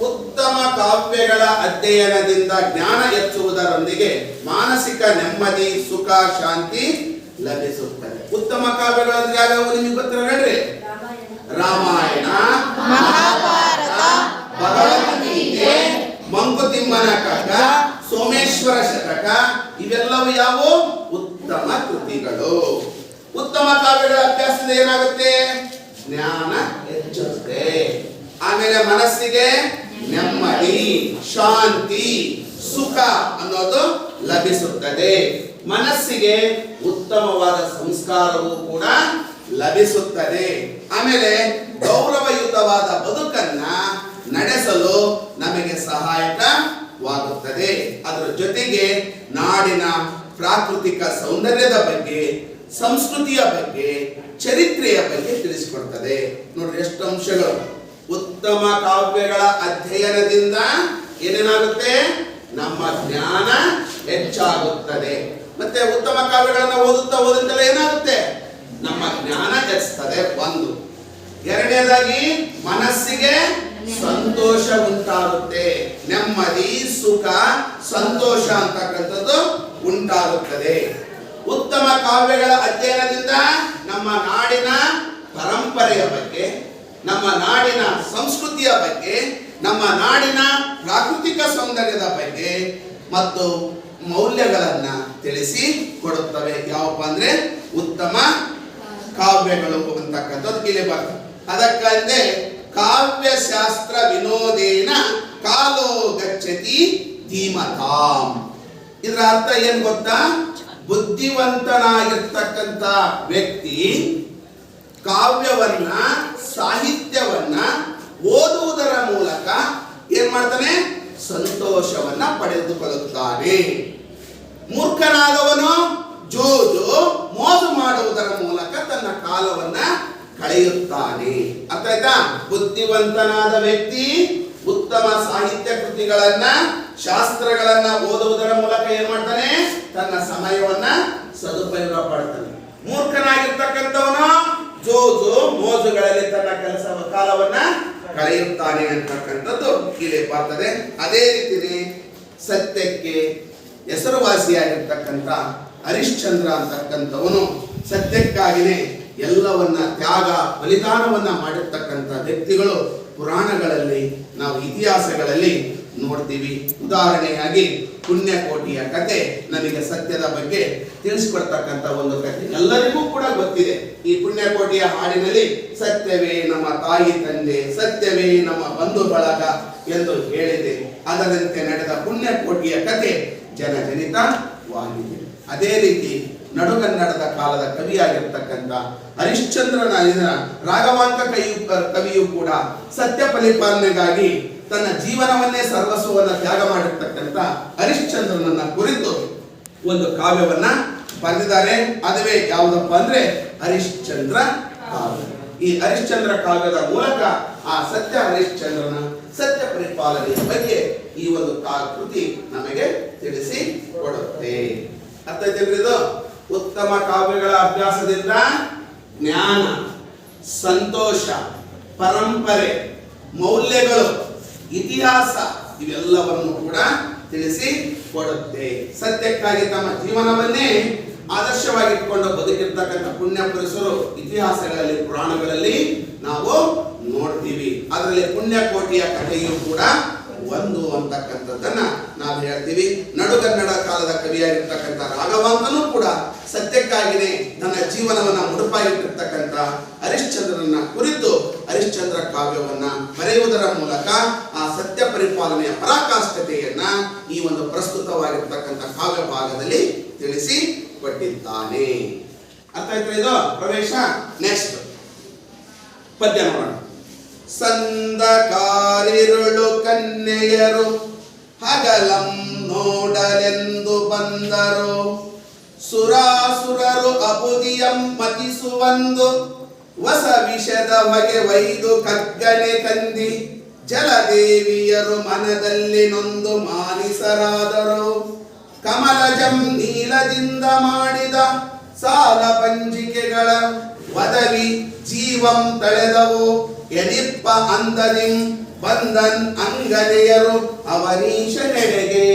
ಉತ್ತಮ ಕಾವ್ಯಗಳ ಅಧ್ಯಯನದಿಂದ ಜ್ಞಾನ ಹೆಚ್ಚುವುದರೊಂದಿಗೆ ಮಾನಸಿಕ ನೆಮ್ಮದಿ, ಸುಖ, ಶಾಂತಿ ಲಭಿಸುತ್ತದೆ. ಉತ್ತಮ ಕಾವ್ಯಗಳಂದ್ರೆ ಯಾವ್ಯಾವು ನಿಮಗೆ ಗೊತ್ತಿರ ಹೇಳ್ರಿ? ರಾಮಾಯಣ, ಮಹಾಭಾರತ, ಭಗವದ್ಗೀತೆ, ಮಂಕುತಿಮ್ಮನ ಕಗ್ಗ, ಸೋಮೇಶ್ವರ ಶತಕ, ಇವೆಲ್ಲವೂ ಯಾವುವು? ಉತ್ತಮ ಕೃತಿಗಳು. ಉತ್ತಮ ಕಾವ್ಯಗಳ ಅಭ್ಯಾಸದಿಂದ ಏನಾಗುತ್ತೆ? ಜ್ಞಾನ ಹೆಚ್ಚುತ್ತೆ. ಆಮೇಲೆ ಮನಸ್ಸಿಗೆ ನೆಮ್ಮದಿ, ಶಾಂತಿ, ಸುಖ ಅನ್ನೋದು ಲಭಿಸುತ್ತದೆ. ಮನಸ್ಸಿಗೆ ಉತ್ತಮವಾದ ಸಂಸ್ಕಾರವೂ ಕೂಡ ಲಭಿಸುತ್ತದೆ. ಆಮೇಲೆ ಗೌರವಯುತವಾದ ಬದುಕನ್ನ ನಡೆಸಲು ನಮಗೆ ಸಹಾಯಕವಾಗುತ್ತದೆ. ಅದರ ಜೊತೆಗೆ ನಾಡಿನ ಪ್ರಾಕೃತಿಕ ಸೌಂದರ್ಯದ ಬಗ್ಗೆ, ಸಂಸ್ಕೃತಿಯ ಬಗ್ಗೆ, ಚರಿತ್ರೆಯ ಬಗ್ಗೆ ತಿಳಿಸಿಕೊಡ್ತದೆ. ನೋಡ್ರಿ ಎಷ್ಟು ಅಂಶಗಳು. ಉತ್ತಮ ಕಾವ್ಯಗಳ ಅಧ್ಯಯನದಿಂದ ಏನೇನಾಗುತ್ತೆ? ನಮ್ಮ ಜ್ಞಾನ ಹೆಚ್ಚಾಗುತ್ತದೆ. ಮತ್ತೆ ಉತ್ತಮ ಕಾವ್ಯಗಳನ್ನ ಓದುತ್ತಲೇ ಏನಾಗುತ್ತೆ? ನಮ್ಮ ಜ್ಞಾನ ಹೆಚ್ಚುತ್ತದೆ. ಒಂದು. ಎರಡನೇದಾಗಿ ಮನಸ್ಸಿಗೆ ಸಂತೋಷ ಉಂಟಾಗುತ್ತೆ. ನೆಮ್ಮದಿ, ಸುಖ, ಸಂತೋಷ ಅಂತಕ್ಕಂಥದ್ದು ಉಂಟಾಗುತ್ತದೆ. ಉತ್ತಮ ಕಾವ್ಯಗಳ ಅಧ್ಯಯನದಿಂದ ನಮ್ಮ ನಾಡಿನ ಪರಂಪರೆಯ ಬಗ್ಗೆ, ನಮ್ಮ ನಾಡಿನ ಸಂಸ್ಕೃತಿಯ ಬಗ್ಗೆ, ನಮ್ಮ ನಾಡಿನ ಪ್ರಾಕೃತಿಕ ಸೌಂದರ್ಯದ ಬಗ್ಗೆ ಮತ್ತು ಮೌಲ್ಯಗಳನ್ನ ತಿಳಿಸಿ ಕೊಡುತ್ತವೆ. ಯಾವಪ್ಪ ಅಂದ್ರೆ ಉತ್ತಮ ಕಾವ್ಯಗಳು ಅಂತಕ್ಕಂಥದ್ದು ಇಲ್ಲಿ ಬರ್ತದೆ. ಅದಕ್ಕಂದೆ ಕಾವ್ಯಶಾಸ್ತ್ರ ವಿನೋದೇನ ಕಾಲೋ ಗಚ್ಚತಿ ಧೀಮತಾಂ. ಇದರ ಅರ್ಥ ಏನ್ ಗೊತ್ತಾ? ಬುದ್ಧಿವಂತನಾಗಿರ್ತಕ್ಕಂಥ ವ್ಯಕ್ತಿ ಕಾವ್ಯವನ್ನ ಸಾಹಿತ್ಯವನ್ನ ಓದುವುದರ ಮೂಲಕ ಏನ್ ಮಾಡ್ತಾನೆ? ಸಂತೋಷವನ್ನ ಪಡೆದುಕೊಳ್ಳುತ್ತಾನೆ. ಮೂರ್ಖನಾದವನು ಜೋಜು ಮೋಸ ಮಾಡುವುದರ ಮೂಲಕ ತನ್ನ ಕಾಲವನ್ನ ಕಳೆಯುತ್ತಾನೆ. ಅರ್ಥ ಆಯ್ತಾ? ಬುದ್ಧಿವಂತನಾದ ವ್ಯಕ್ತಿ ಉತ್ತಮ ಸಾಹಿತ್ಯ ಕೃತಿಗಳನ್ನ ಶಾಸ್ತ್ರಗಳನ್ನ ಓದುವುದರ ಮೂಲಕ ಏನ್ ಮಾಡ್ತಾನೆ? ತನ್ನ ಸಮಯವನ್ನ ಸದುಪಯೋಗ ಪಡ್ತಾನೆ. ಮೂರ್ಖನಾಗಿರ್ತಕ್ಕಂಥವನು ಜೋಜು ಮೋಜುಗಳಲ್ಲಿ ತನ್ನ ಕಾಲವನ್ನ ಕಳೆಯುತ್ತಾನೆ ಅಂತಕ್ಕಂಥದ್ದು ಇಲ್ಲಿ ಬರ್ತದೆ. ಅದೇ ರೀತಿ ಸತ್ಯಕ್ಕೆ ಹೆಸರುವಾಸಿಯಾಗಿರ್ತಕ್ಕಂಥ ಹರಿಶ್ಚಂದ್ರ ಅಂತಕ್ಕಂಥವನು ಸತ್ಯಕ್ಕಾಗಿನೇ ಎಲ್ಲವನ್ನ ತ್ಯಾಗ ಬಲಿದಾನವನ್ನ ಮಾಡಿರ್ತಕ್ಕಂಥ ವ್ಯಕ್ತಿಗಳು ಪುರಾಣಗಳಲ್ಲಿ ನಾವು ಇತಿಹಾಸಗಳಲ್ಲಿ ನೋಡ್ತೀವಿ. ಉದಾಹರಣೆಯಾಗಿ ಪುಣ್ಯಕೋಟಿಯ ಕತೆ ನಮಗೆ ಸತ್ಯದ ಬಗ್ಗೆ ತಿಳಿಸಿಕೊಡ್ತಕ್ಕಂಥ ಒಂದು ಕತೆ ಎಲ್ಲರಿಗೂ ಕೂಡ ಗೊತ್ತಿದೆ. ಈ ಪುಣ್ಯಕೋಟಿಯ ಹಾಡಿನಲ್ಲಿ ಸತ್ಯವೇ ನಮ್ಮ ತಾಯಿ ತಂದೆ, ಸತ್ಯವೇ ನಮ್ಮ ಬಂಧು ಬಳಗ ಎಂದು ಹೇಳಿದೆ. ಅದರಂತೆ ನಡೆದ ಪುಣ್ಯಕೋಟಿಯ ಕತೆ ಜನಜನಿತವಾಗಿದೆ. ಅದೇ ರೀತಿ ನಡುಗನ್ನಡದ ಕಾಲದ ಕವಿಯಾಗಿರ್ತಕ್ಕಂಥ ಹರಿಶ್ಚಂದ್ರನ ರಾಘವಾಂಕ ಕವಿಯು ಕೂಡ ಸತ್ಯ ಪರಿಪಾಲನೆಗಾಗಿ ತನ್ನ ಜೀವನವನ್ನೇ ಸರ್ವಸ್ವವನ್ನು ತ್ಯಾಗ ಮಾಡಿರ್ತಕ್ಕಂಥ ಹರಿಶ್ಚಂದ್ರನನ್ನ ಕುರಿತು ಒಂದು ಕಾವ್ಯವನ್ನ ಬರೆದಿದ್ದಾರೆ. ಅದುವೇ ಯಾವುದಪ್ಪ ಅಂದ್ರೆ ಹರಿಶ್ಚಂದ್ರ ಕಾವ್ಯ. ಈ ಹರಿಶ್ಚಂದ್ರ ಕಾವ್ಯದ ಮೂಲಕ ಆ ಸತ್ಯ ಹರಿಶ್ಚಂದ್ರನ ಸತ್ಯ ಪರಿಪಾಲನೆಯ ಬಗ್ಗೆ ಈ ಒಂದು ಕೃತಿ ನಮಗೆ ತಿಳಿಸಿ ಕೊಡುತ್ತೆ. ಅರ್ಥ ಇದು ಉತ್ತಮ ಕಾವ್ಯಗಳ ಅಭ್ಯಾಸದಿಂದ ಜ್ಞಾನ, ಸಂತೋಷ, ಪರಂಪರೆ, ಮೌಲ್ಯಗಳು, ಇತಿಹಾಸ ಇವೆಲ್ಲವನ್ನು ಕೂಡ ತಿಳಿಸಿ ಕೊಡುತ್ತೆ. ಸತ್ಯಕ್ಕಾಗಿ ತಮ್ಮ ಜೀವನವನ್ನೇ ಆದರ್ಶವಾಗಿಟ್ಕೊಂಡು ಬದುಕಿರ್ತಕ್ಕಂಥ ಪುಣ್ಯ ಪುರುಷರು ಇತಿಹಾಸಗಳಲ್ಲಿ ಪುರಾಣಗಳಲ್ಲಿ ನಾವು ನೋಡ್ತೀವಿ. ಅದರಲ್ಲಿ ಪುಣ್ಯಕೋಟಿಯ ಕಥೆಯು ಕೂಡ ಒಂದು ಅಂತಕ್ಕಂಥದ್ದನ್ನ ನಾವು ಹೇಳ್ತೀವಿ. ನಡುಗನ್ನಡ ಕಾಲದ ಕವಿಯಾಗಿರ್ತಕ್ಕಂಥ ರಾಘವಾಂಕನೂ ಕೂಡ ಸತ್ಯಕ್ಕಾಗಿನೇ ತನ್ನ ಜೀವನವನ್ನ ಮುಡುಪಾಗಿಟ್ಟಿರ್ತಕ್ಕಂಥ ಹರಿಶ್ಚಂದ್ರನ ಕುರಿತು ಹರಿಶ್ಚಂದ್ರ ಕಾವ್ಯವನ್ನ ಬರೆಯುವುದರ ಮೂಲಕ ಆ ಸತ್ಯ ಪರಿಪಾಲನೆಯ ಪರಾಕಾಷ್ಠತೆಯನ್ನ ಈ ಒಂದು ಪ್ರಸ್ತುತವಾಗಿರ್ತಕ್ಕಂಥ ಕಾವ್ಯ ಭಾಗದಲ್ಲಿ ತಿಳಿಸಿ ಕೊಟ್ಟಿದ್ದಾನೆ. ಅರ್ಥ ಆಯ್ತಾ ಇದು ಪ್ರವೇಶ? ನೆಕ್ಸ್ಟ್ ಪದ್ಯ ನೋಡೋಣ. ಸಂದಕಾರಿರುಳು ಕನ್ಯೆಯರು ಹಗಲಂ ನೋಡಲೆಂದು ಬಂದರು, ಸುರಾಸುರರು ಅಬುದಿಯಂ ಮತಿಸುವಂದು ವಸ ವಿಷದ ಹೊಗೆ ವೈದು ಕಗ್ಗನೆ ತಂದಿ ಜಲದೇವಿಯರು ಮನದಲ್ಲಿ ನೊಂದು ಮಾನಿಸರಾದರು. ಕಮಲಜಂ ನೀಲದಿಂದ ಮಾಡಿದ ಸಾಲ ಪಂಜಿಕೆಗಳ ವದವಿ ಜೀವಂ ತಳೆದವು ಎನಿಪ್ಪ ಅಂದದಿಂ ಬಂದನ್ ಅಂಗನೆಯರು ಅವನೀಶನೆಡೆಗೆ.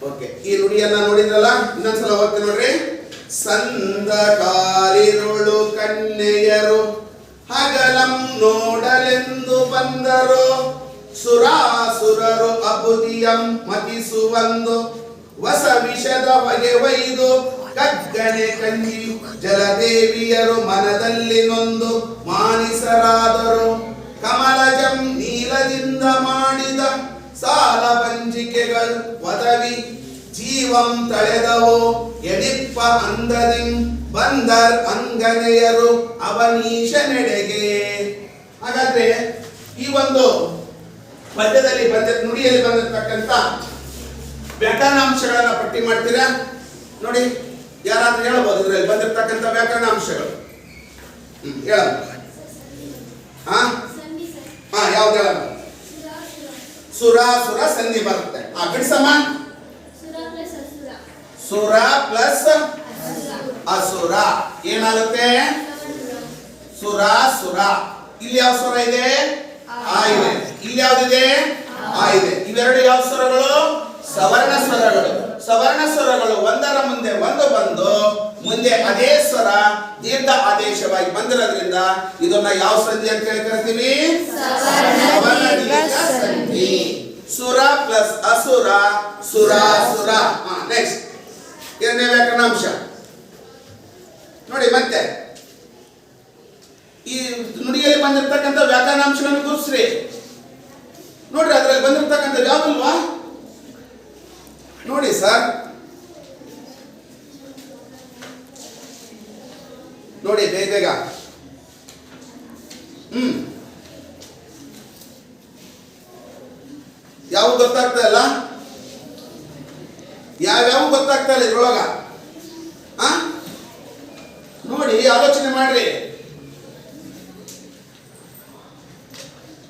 ಓಕೆ, ಈ ನುಡಿಯನ್ನ ನೋಡಿದ್ರಲ್ಲ, ಇನ್ನೊಂದ್ಸಲ ಓದ್ತೀನಿ ನೋಡ್ರಿ. ಸಂದಕಾರಿರುಳು ಕನ್ಯೆಯರು ಹಗಲಂ ನೋಡಲೆಂದು ಬಂದರು, ಸುರಾಸುರರು ಅಬುದಿಯಂ ಮತಿಸುವಂದು ವಸ ವಿಷದ ಹೊಗೆ ಒಯ್ದು ಕಗ್ಗನೆ ಕಂಜಿ ಜಲದೇವಿಯರು ಮನದಲ್ಲಿ ನೊಂದು ಮಾನಿಸರಾದರು. ಕಮಲಜಂ ನೀಲದಿಂದ ಮಾಡಿದ ಸಾಲ ಪಂಜಿಕೆಗಳು ಒದವಿ ಜೀವಂ ತಳೆದವು ಎನಿಪ್ಪ ಅಂದದಿಂ ಬಂದರ್ ಅಂಗನೆಯರು ಅವನೀಶನೆಡೆಗೆ. ಹಾಗಾದ್ರೆ ಈ ಒಂದು ಪದ್ಯದಲ್ಲಿ ನುಡಿಯಲ್ಲಿ ಬಂದಿರತಕ್ಕಂಥ ವ್ಯಾಕರಣಾಂಶಗಳನ್ನ ಪಟ್ಟಿ ಮಾಡ್ತೀರಾ ನೋಡಿ. ಯಾರಾದ್ರೂ ಹೇಳ್ಬೋದು ಇದರಲ್ಲಿ ಬಂದಿರತಕ್ಕಂಥ ವ್ಯಾಕರಣಾಂಶಗಳು? ಹೇಳ. ಯಾವ್ದು ಹೇಳ? ಸುರಾಸುರ ಸಂಧಿ ಬರುತ್ತೆ. ಬಿಡಿಸಮ್ಮ. ಸುರ ಪ್ಲಸ್ ಅಸುರ ಏನಾಗುತ್ತೆ? ಸುರಾಸುರ. ಇಲ್ಲಿ ಯಾವ ಸ್ವರ ಇದೆ? ಆ ಇದೆ. ಇಲ್ಲಿ ಯಾವ್ದಿದೆ? ಆ ಇದೆ. ಇವೆರಡು ಯಾವ ಸ್ವರಗಳು? ಸವರ್ಣ ಸ್ವರಗಳು. ಸವರ್ಣ ಸ್ವರಗಳು ಒಂದರ ಮುಂದೆ ಒಂದು ಬಂದು ಮುಂದೆ ಅದೇ ಸ್ವರ ದೀರ್ಘ ಆದೇಶವಾಗಿ ಬಂದಿರೋದ್ರಿಂದ ಇದನ್ನ ಯಾವ ಸಂಧಿ ಅಂತ ಹೇಳಿ ಕರಿತೀವಿ? ಸವರ್ಣ ದೀರ್ಘ ಸಂಧಿ. ಸುರ ಪ್ಲಸ್ ಅಸುರ ಅಸುರ ಸುರಾಸುರ. ನೆಕ್ಸ್ಟ್ ಎರಡನೇ ವ್ಯಾಕರಣಾಂಶ ನೋಡಿ. ಮತ್ತೆ ಈ ನುಡಿಯಲ್ಲಿ ಬಂದಿರತಕ್ಕಂಥ ವ್ಯಾಕರಣಾಂಶಗಳನ್ನು ಗುರುಸ್ರಿ. ನೋಡ್ರಿ ಅದರಲ್ಲಿ ಬಂದಿರತಕ್ಕಂಥ ಯಾವ್ದಲ್ವಾ ನೋಡಿ ಸರ್. ನೋಡಿ ಬೇಗ ಬೇಗ. ಯಾವ ಗೊತ್ತಾಗ್ತಾ ಇಲ್ಲ, ಯಾವ್ಯಾವ ಗೊತ್ತಾಗ್ತಾ ಇಲ್ಲ ಇದ್ರೊಳಗ. ನೋಡಿ ಆಲೋಚನೆ ಮಾಡ್ರಿ.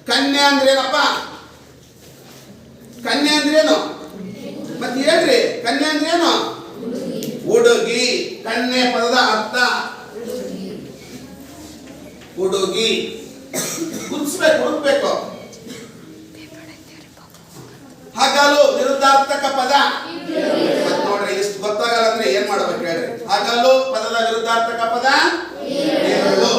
ಕನ್ಯಾ ಅಂದ್ರೇನಪ್ಪ? ಕನ್ಯಾ ಅಂದ್ರೇನು? ಮತ್ತೆ ಹೇಳ್ರಿ, ಕನ್ಯಾ ಅಂದ್ರೇನು? ಹುಡುಗಿ. ಕನ್ಯೆ ಪದದ ಅರ್ಥ ಹುಡುಗಿ. ಗುರುತಿಸ್ಬೇಕು, ಹುಡುಕ್ಬೇಕು. ಹಗಲು ವಿರುದ್ಧಾರ್ಥಕ ಪದ. ಮತ್ ನೋಡ್ರಿ ಇಷ್ಟು ಗೊತ್ತಾಗಲ್ಲ ಅಂದ್ರೆ ಏನ್ ಮಾಡ್ಬೇಕು ಹೇಳ್ರಿ. ಹಗಲು ಪದದ ವಿರುದ್ಧಾರ್ಥಕ ಪದ ಇರುಳು.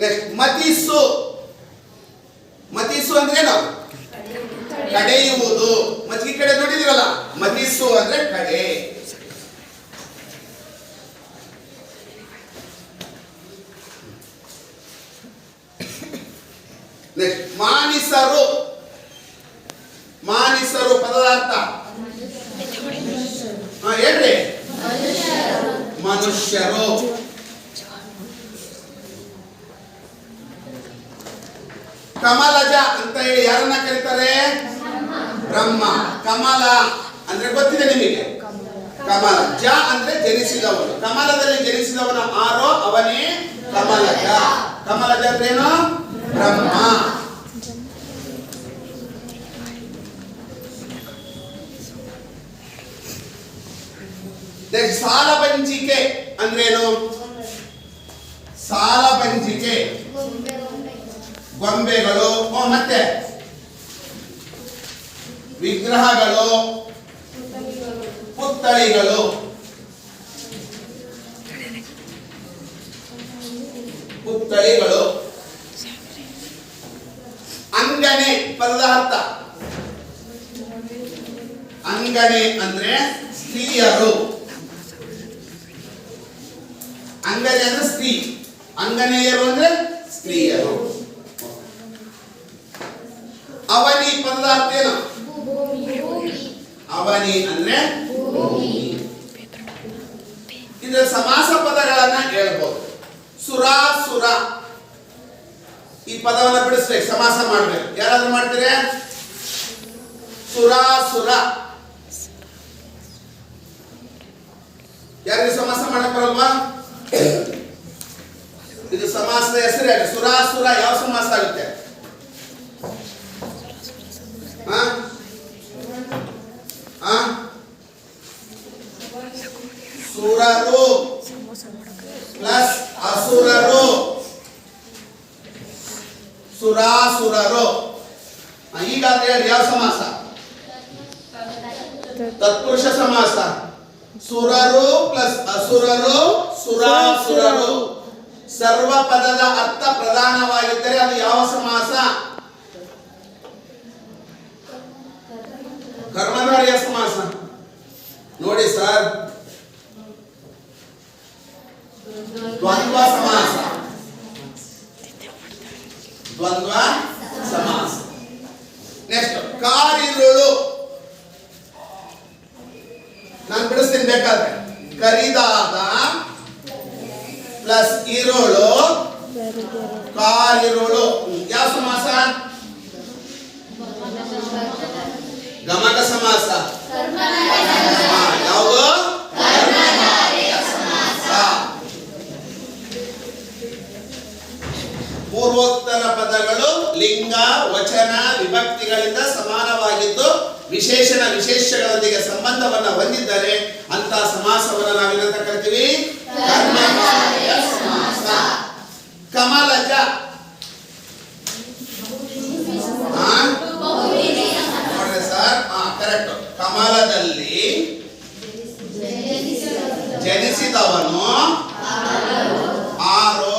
ನೆಕ್ಸ್ಟ್ ಮತಿಸು. ಮತಿಸು ಅಂದ್ರೇನು? ಕಡೆಯುವುದು. ಮಜ್ಗಿ ಕಡೆ ನೋಡಿದಿರಲ್ಲ, ಮತಿಸು ಅಂದ್ರೆ ಕಡೆ. ನೆಕ್ಸ್ಟ್ ಮಾನಿಸರು. ಮಾನಿಸರು ಪದದ ಅರ್ಥ ಹೇಳ್ರಿ. ಮನುಷ್ಯರು. ಕಮಲಜ ಅಂತ ಹೇಳಿ ಯಾರನ್ನ ಕರೀತಾರೆ? ಬ್ರಹ್ಮ. ಕಮಲ ಅಂದ್ರೆ ಗೊತ್ತಿದೆ ನಿಮಗೆ. ಕಮಲ. ಜ ಅಂದ್ರೆ ಜನಿಸಿದವನು. ಕಮಲದಲ್ಲಿ ಜನಿಸಿದವನ ಆರೋ ಅವನೇ ಕಮಲಜ. ಕಮಲಜ ಅಂದ್ರೇನು? ಬ್ರಹ್ಮ. ಸಾಲಪಂಜಿಕೆ ಅಂದ್ರೇನು? ಸಾಲಪಂಜಿಕೆ ಗೊಂಬೆಗಳು, ಮತ್ತೆ ವಿಗ್ರಹಗಳು, ಪುತ್ಥಳಿಗಳು. ಪುತ್ಥಳಿಗಳು. ಅಂಗನೆ ಪದದ ಅರ್ಥ. ಅಂಗನೆ ಅಂದ್ರೆ ಸ್ತ್ರೀಯರು. ಅಂಗನೆ ಅಂದ್ರೆ ಸ್ತ್ರೀ. ಅಂಗನೆಯರು ಅಂದ್ರೆ ಸ್ತ್ರೀಯರು. ಅವನಿ ಪದದ ಅರ್ಥ ಏನು? ಅವನಿ ಅಂದ್ರೆ ಇದರ ಸಮಾಸ ಪದಗಳನ್ನ ಹೇಳ್ಬೋದು. ಸುರಾಸುರ ಈ ಪದವನ್ನ ಬಿಡಿಸ್ಬೇಕು, ಸಮಾಸ ಮಾಡ್ಬೇಕು. ಯಾರಾದ್ರೂ ಮಾಡ್ತೀರಾ? ಸುರಾಸುರ. ಯಾರಿಗೆ ಸಮಾಸ ಮಾಡಕ್ ಬರಲ್ವಾ? ಇದು ಸಮಾಸದ ಹೆಸರೇ. ಸುರಾಸುರ ಯಾವ ಸಮಾಸ ಆಗುತ್ತೆ? ಸುರರು ಪ್ಲಸ್ ಅಸುರರು. ಸುರಾಸುರರು. ಈಗ ಹೇಳಿ ಯಾವ ಸಮಾಸ? ತತ್ಪುರುಷ ಸಮಾಸ. ಸುರರು ಪ್ಲಸ್ ಅಸುರರು ಸುರಾಸುರರು. ಸರ್ವ ಪದದ ಅರ್ಥ ಪ್ರಧಾನವಾಗಿದ್ದರೆ ಅದು ಯಾವ ಸಮಾಸ? ಕರ್ಮಧಾರಯ ಸಮಾಸ. ನೋಡಿ ಸರ್, ದ್ವಂದ್ವ ಸಮಾಸ. ದ್ವಂದ್ವ ಸಮಾಸ. ನೆಕ್ಸ್ಟ್ ಕಾರಿರುಳು. ನಾನು ಬಿಡಿಸ್ತೀನಿ ಬೇಕಾದ್ರೆ. ಕರಿದಾದ ಪ್ಲಸ್ ಇರುಳು ಕಾರಿರುಳು. ಯಾವ ಸಮಾಸ? ಗಮಕ ಸಮಾಸ. ಯಾವುದು? ಪೂರ್ವೋತ್ತರ ಪದಗಳು ಲಿಂಗ ವಚನ ವಿಭಕ್ತಿಗಳಿಂದ ಸಮಾನವಾಗಿದ್ದು ವಿಶೇಷಣ ವಿಶೇಷಗಳೊಂದಿಗೆ ಸಂಬಂಧವನ್ನು ಹೊಂದಿದ್ದರೆ ಅಂತ ಸಮಾಸವನ್ನು ನಾವೇನಂತ ಕರಿತೀವಿ? ಕರ್ಮಧಾರಯ ಸಮಾಸ. ಕಮಲಜ. ನೋಡ್ರಿ ಸರ್, ಕರೆಕ್ಟ್. ಕಮಲದಲ್ಲಿ ಜನಿಸಿದವನು ಆರೋ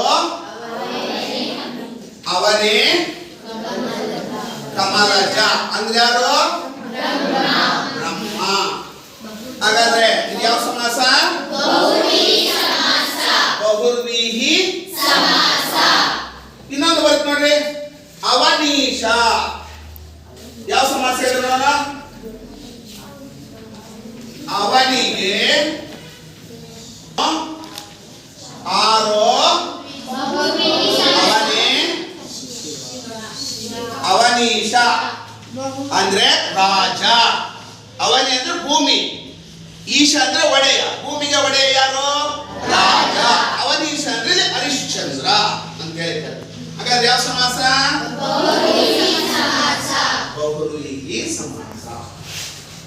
ಬಹುಬ್ರೀಹಿ ಇನ್ನೊಂದು ಬರ್ತ್ ನೋಡ್ರಿ, ಅವನೀಶ. ಯಾವ ಸಮಾಸ ಹೇಳಿದ್ರಲ್ಲ? ಅವನಿಗೆ ಆರೋ, ಅವನೇ, ಅವನೀಶ ಅಂದ್ರೆ ರಾಜ. ಅವನಿ ಅಂದ್ರೆ ಭೂಮಿ, ಈಶ ಅಂದ್ರೆ ಒಡೆಯ. ಭೂಮಿಗೆ ಒಡೆಯ ಯಾರು? ರಾಜ. ಅವನೀಶ ಅಂದ್ರೆ ಹರಿಶ್ಚಂದ್ರ ಅಂತ ಹೇಳ್ತಾರೆ. ಹಾಗಾದ್ರೆ ಯಾವ ಸಮಾಸ? ಬಹುಬ್ರೀಹಿ ಸಮಾಸ.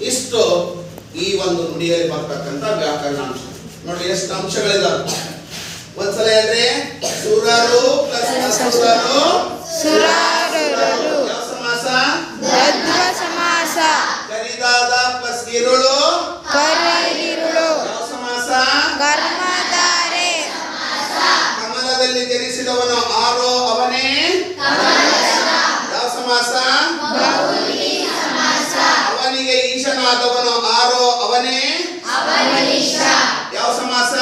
ಇಷ್ಟು ಈ ಒಂದು ನುಡಿಯಲ್ಲಿ ಬರ್ತಕ್ಕಂಥ ವ್ಯಾಕರಣಾಂಶ. ನೋಡಿ ಎಷ್ಟು ಅಂಶಗಳಿದಾವೆ. ಒಂದ್ಸಲ ಹೇಳ್ರಿ, ಸುರರು ಪ್ಲಸ್ ಅಸುರರು. ಯಾವ ಸಮಾಸ? ದ್ವಂದ್ವ ಸಮಾಸ. ಕರಿದಾದ ಪ್ಲಸ್ ಇರುಳು. ಕರಿರುಳು. ಯಾವ ಸಮಾಸ? ಕರ್ಮಧಾರೆ. ಕಮಲದಲ್ಲಿ ಜನಿಸಿದವನು ಆರೋ, ಅವನೇ. ಯಾವ ಸಮಾಸ? ಅವನಿಗೆ ಈಶನಾದವನು ಆರೋ, ಅವನೇ. ಯಾವ ಸಮಾಸ?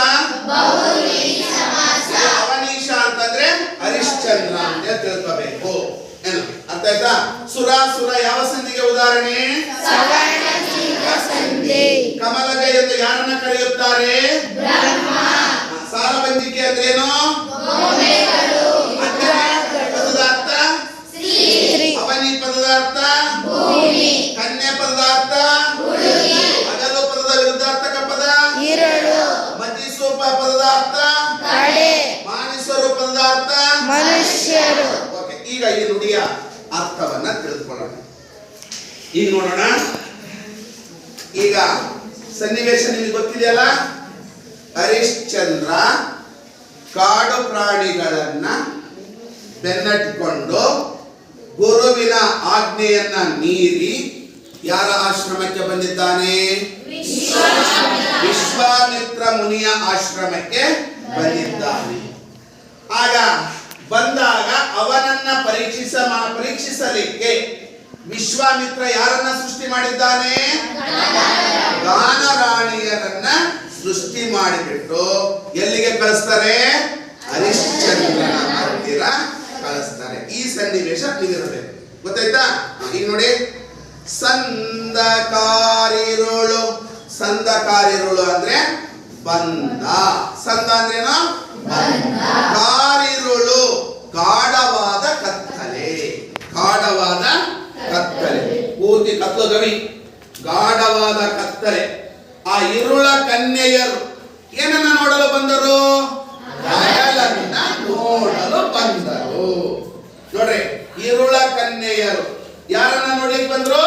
ಅವನೀಶ ಅಂತಂದ್ರೆ ಹರಿಶ್ಚಂದ್ರ ಅಂತ ತಿಳ್ಕೋಬೇಕು. ಏನು ಅರ್ಥ ಆಯ್ತಾ? ಸುರ ಯಾವ ಸಂಧಿಗೆ ಉದಾಹರಣೆ? ಕಮಲಗ ಎಂದು ಯಾರನ್ನ ಕರೆಯುತ್ತಾರೆ? ಸಾರಬಂದಿಕೆ ಅಂದ್ರೇನು? ಪದದ ಅರ್ಥ ಅವನಿ, ಪದದ ಅರ್ಥ ಕನ್ಯೆ, ಪದದ ಅರ್ಥ ಹಗಲು, ಪದದ ವಿರುದ್ಧಾರ್ಥಕ ಪದ ಇರಳು. ಮತಿಸೂಪ, ಪದದ ಅರ್ಥ ಕಡೆ. ಮಾನಿಸರು, ಪದದ ಅರ್ಥ ಮನುಷ್ಯರು. ಓಕೆ, ಈಗ ಈ ನುಡಿಯ ಅರ್ಥವನ್ನ ತಿಳಿದುಕೊಳ್ಳೋಣ. ಈಗ ನೋಡೋಣ. ಈಗ ಸನ್ನಿವೇಶ ನಿಮಗೆ ಗೊತ್ತಿದೆಯಲ್ಲ? ಹರಿಶ್ಚಂದ್ರ ಕಾಡು ಪ್ರಾಣಿಗಳನ್ನ ಬೆನ್ನಟ್ಟಿಕೊಂಡು ಗುರುವಿನ ಆಜ್ಞೆಯನ್ನ ಮೀರಿ ಯಾರ ಆಶ್ರಮಕ್ಕೆ ಬಂದಿದ್ದಾನೆ? ವಿಶ್ವಾಮಿತ್ರ ಮುನಿಯ ಆಶ್ರಮಕ್ಕೆ ಬಂದಿದ್ದಾನೆ. ಆಗ ಬಂದಾಗ ಅವನನ್ನ ಪರೀಕ್ಷಿಸಲಿಕ್ಕೆ ವಿಶ್ವಾಮಿತ್ರ ಯಾರನ್ನ ಸೃಷ್ಟಿ ಮಾಡಿದ್ದಾನೆ? ಗಾನರಾಣಿಯರನ್ನ ಸೃಷ್ಟಿ ಮಾಡಿಬಿಟ್ಟು ಎಲ್ಲಿಗೆ ಕಳಿಸ್ತಾರೆ? ಹರಿಶ್ಚಂದ್ರನ ಹತ್ತಿರ ಕಳಿಸ್ತಾರೆ. ಈ ಸನ್ನಿವೇಶ ನಿಗಿರಬೇಕು. ಗೊತ್ತಾಯ್ತಾ? ಈಗ ನೋಡಿ, ಸಂದಕಾರಿರುಳು. ಸಂದಕಾರಿರುಳು ಅಂದ್ರೆ ಬಂದ. ಸಂದ ಅಂದ್ರೇನು? ಕಾರಿರುಳು ಗಾಢವಾದ ಕತ್ತಲೆ. ಗಾಢವಾದ ಕತ್ತಲೆ, ಪೂರ್ತಿ ಕತ್ತಲು ಗವಿ, ಗಾಢವಾದ ಕತ್ತಲೆ. ಆ ಇರುಳ ಕನ್ಯೆಯರು ಏನನ್ನ ನೋಡಲು ಬಂದರು? ಹಗಲನ್ನ ನೋಡಲು ಬಂದರು. ನೋಡ್ರಿ, ಇರುಳ ಕನ್ಯೆಯರು ಯಾರನ್ನ ನೋಡ್ಲಿಕ್ಕೆ ಬಂದ್ರು?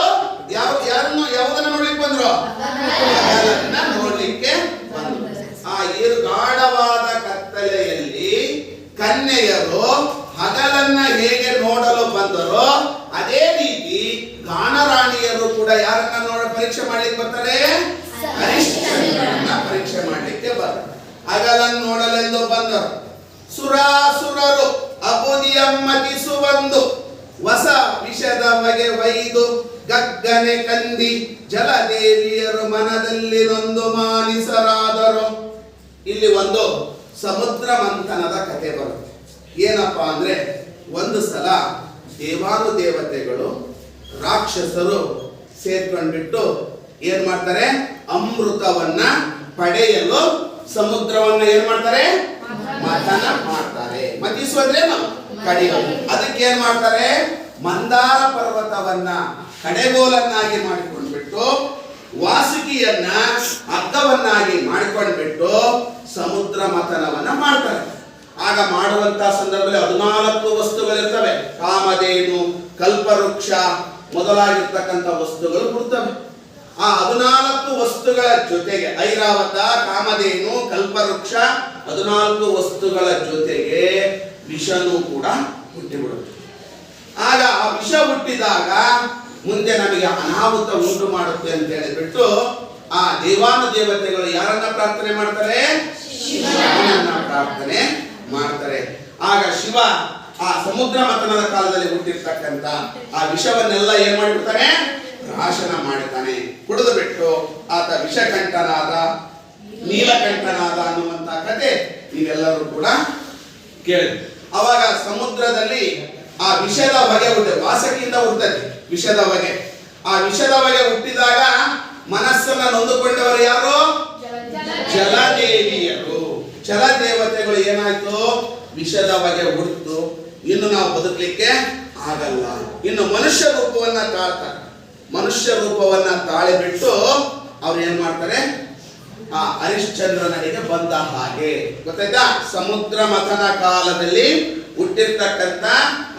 ಯಾವುದನ್ನ ನೋಡ್ಲಿಕ್ಕೆ ಬಂದ್ರು? ಹಗಲನ್ನ ನೋಡ್ಲಿಕ್ಕೆ ಬಂದ್ರು. ಆ ಗಾಢವಾದ ಕತ್ತಲೆಯಲ್ಲಿ ಕನ್ಯೆಯರು ಹಗಲನ್ನ ಹೇಗೆ ನೋಡಲು ಬಂದರೋ ಅದೇ ರೀತಿ ಗಾನರಾಣಿಯರು ಕೂಡ ಯಾರನ್ನ ಪರೀಕ್ಷೆ ಮಾಡ್ಲಿಕ್ಕೆ ಬರ್ತಾರೆ? ಹರಿಶ್ಚಂದ್ರನನ್ನ ಪರೀಕ್ಷೆ ಮಾಡ್ಲಿಕ್ಕೆ ಬರ್ತಾರೆ. ಹಗಲನ್ನು ನೋಡಲೆಂದು ಬಂದರು. ಸುರಾಸುರರು ಅಬುದಿಯಮ್ಮತಿಸುವಂದು ಹೊಸ ವಿಷದ ಬಗೆ ಒಯ್ದು ಗಗ್ಗನೆ ಕಂದಿ ಜಲದೇವಿಯರು ಮನದಲ್ಲಿ ನೊಂದು ಮಾನಿಸರಾದರು. ಇಲ್ಲಿ ಒಂದು ಸಮುದ್ರ ಮಂಥನದ ಕಥೆ ಬರುತ್ತೆ. ಏನಪ್ಪಾ ಅಂದ್ರೆ, ಒಂದು ಸಲ ದೇವಾನು ದೇವತೆಗಳು ರಾಕ್ಷಸರು ಸೇರ್ಕೊಂಡ್ಬಿಟ್ಟು ಏನ್ ಮಾಡ್ತಾರೆ? ಅಮೃತವನ್ನ ಪಡೆಯಲು ಸಮುದ್ರವನ್ನ ಏನ್ ಮಾಡ್ತಾರೆ? ಮಥನ ಮಾಡ್ತಾರೆ. ಮತಿಸುವುದ್ರೇನು? ಕಡಿಯೋದು. ಅದಕ್ಕೆ ಏನ್ ಮಾಡ್ತಾರೆ? ಮಂದಾರ ಪರ್ವತವನ್ನ ಕಡೆಗೋಲನ್ನಾಗಿ ಮಾಡಿಕೊಂಡ್ಬಿಟ್ಟು ವಾಸುಕಿಯನ್ನ ಹಗ್ಗವನ್ನಾಗಿ ಮಾಡಿಕೊಂಡ್ಬಿಟ್ಟು ಸಮುದ್ರ ಮಥನವನ್ನ ಮಾಡ್ತಾರೆ. ಆಗ ಮಾಡುವಂತ ಸಂದರ್ಭದಲ್ಲಿ 14 ವಸ್ತುಗಳಿರ್ತವೆ. ಕಾಮಧೇನು, ಕಲ್ಪವೃಕ್ಷ ಮೊದಲಾಗಿರ್ತಕ್ಕಂಥ ವಸ್ತುಗಳು ಬರ್ತವೆ. ಆ 14 ವಸ್ತುಗಳ ಜೊತೆಗೆ ಐರಾವತ, ಕಾಮಧೇನು, ಕಲ್ಪವೃಕ್ಷ 14 ವಸ್ತುಗಳ ಜೊತೆಗೆ ವಿಷನೂ ಕೂಡ ಹುಟ್ಟಿಬಿಡುತ್ತೆ. ಆಗ ಆ ವಿಷ ಹುಟ್ಟಿದಾಗ ಮುಂದೆ ನಮಗೆ ಅನಾಹುತ ಉಂಟು ಮಾಡುತ್ತೆ ಅಂತ ಹೇಳಿಬಿಟ್ಟು ಆ ದೇವಾನು ದೇವತೆಗಳು ಯಾರನ್ನ ಪ್ರಾರ್ಥನೆ ಮಾಡ್ತಾರೆ? ಶಿವನನ್ನ ಪ್ರಾರ್ಥನೆ ಮಾಡ್ತಾರೆ. ಆಗ ಶಿವ ಆ ಸಮುದ್ರ ಮಥನದ ಕಾಲದಲ್ಲಿ ಹುಟ್ಟಿರ್ತಕ್ಕಂಥ ಆ ವಿಷವನ್ನೆಲ್ಲ ಏನ್ ಮಾಡಿಬಿಡ್ತಾನೆ? ನಾಶನ ಮಾಡುತ್ತಾನೆ. ಕುಡಿದು ಬಿಟ್ಟು ಆತ ವಿಷಕಂಠನಾದ, ನೀಲಕಂಠನಾದ ಅನ್ನುವಂತ ಕತೆ ನೀವೆಲ್ಲರೂ ಕೂಡ ಕೇಳಿದ್ರಿ. ಅವಾಗ ಸಮುದ್ರದಲ್ಲಿ ಆ ವಿಷದ ಹೊಗೆ ಹುಟ್ಟೆ, ವಾಸಕಿಯಿಂದ ಹುಟ್ಟದೆ ವಿಷದ ಹೊಗೆ. ಆ ವಿಷದ ಹೊಗೆ ಹುಟ್ಟಿದಾಗ ಮನಸ್ಸನ್ನ ನೊಂದುಕೊಂಡವರು ಯಾರು? ಜಲದೇವಿಯರು. ಜಲದೇವತೆಗಳು ಏನಾಯ್ತು? ವಿಷದ ಹೊಗೆ ಹುಟ್ಟಿತು, ಇನ್ನು ನಾವು ಬದುಕಲಿಕ್ಕೆ ಆಗಲ್ಲ, ಇನ್ನು ಮನುಷ್ಯ ರೂಪವನ್ನ ತಾಳ್ತಾರೆ. ಮನುಷ್ಯ ರೂಪವನ್ನ ತಾಳಿಬಿಟ್ಟು ಅವ್ರು ಏನ್ ಮಾಡ್ತಾರೆ? ಆ ಹರಿಶ್ಚಂದ್ರನಿಗೆ ಬಂದ ಹಾಗೆ, ಗೊತ್ತಾಯ್ತಾ? ಸಮುದ್ರ ಮಥನ ಕಾಲದಲ್ಲಿ ಹುಟ್ಟಿರ್ತಕ್ಕಂಥ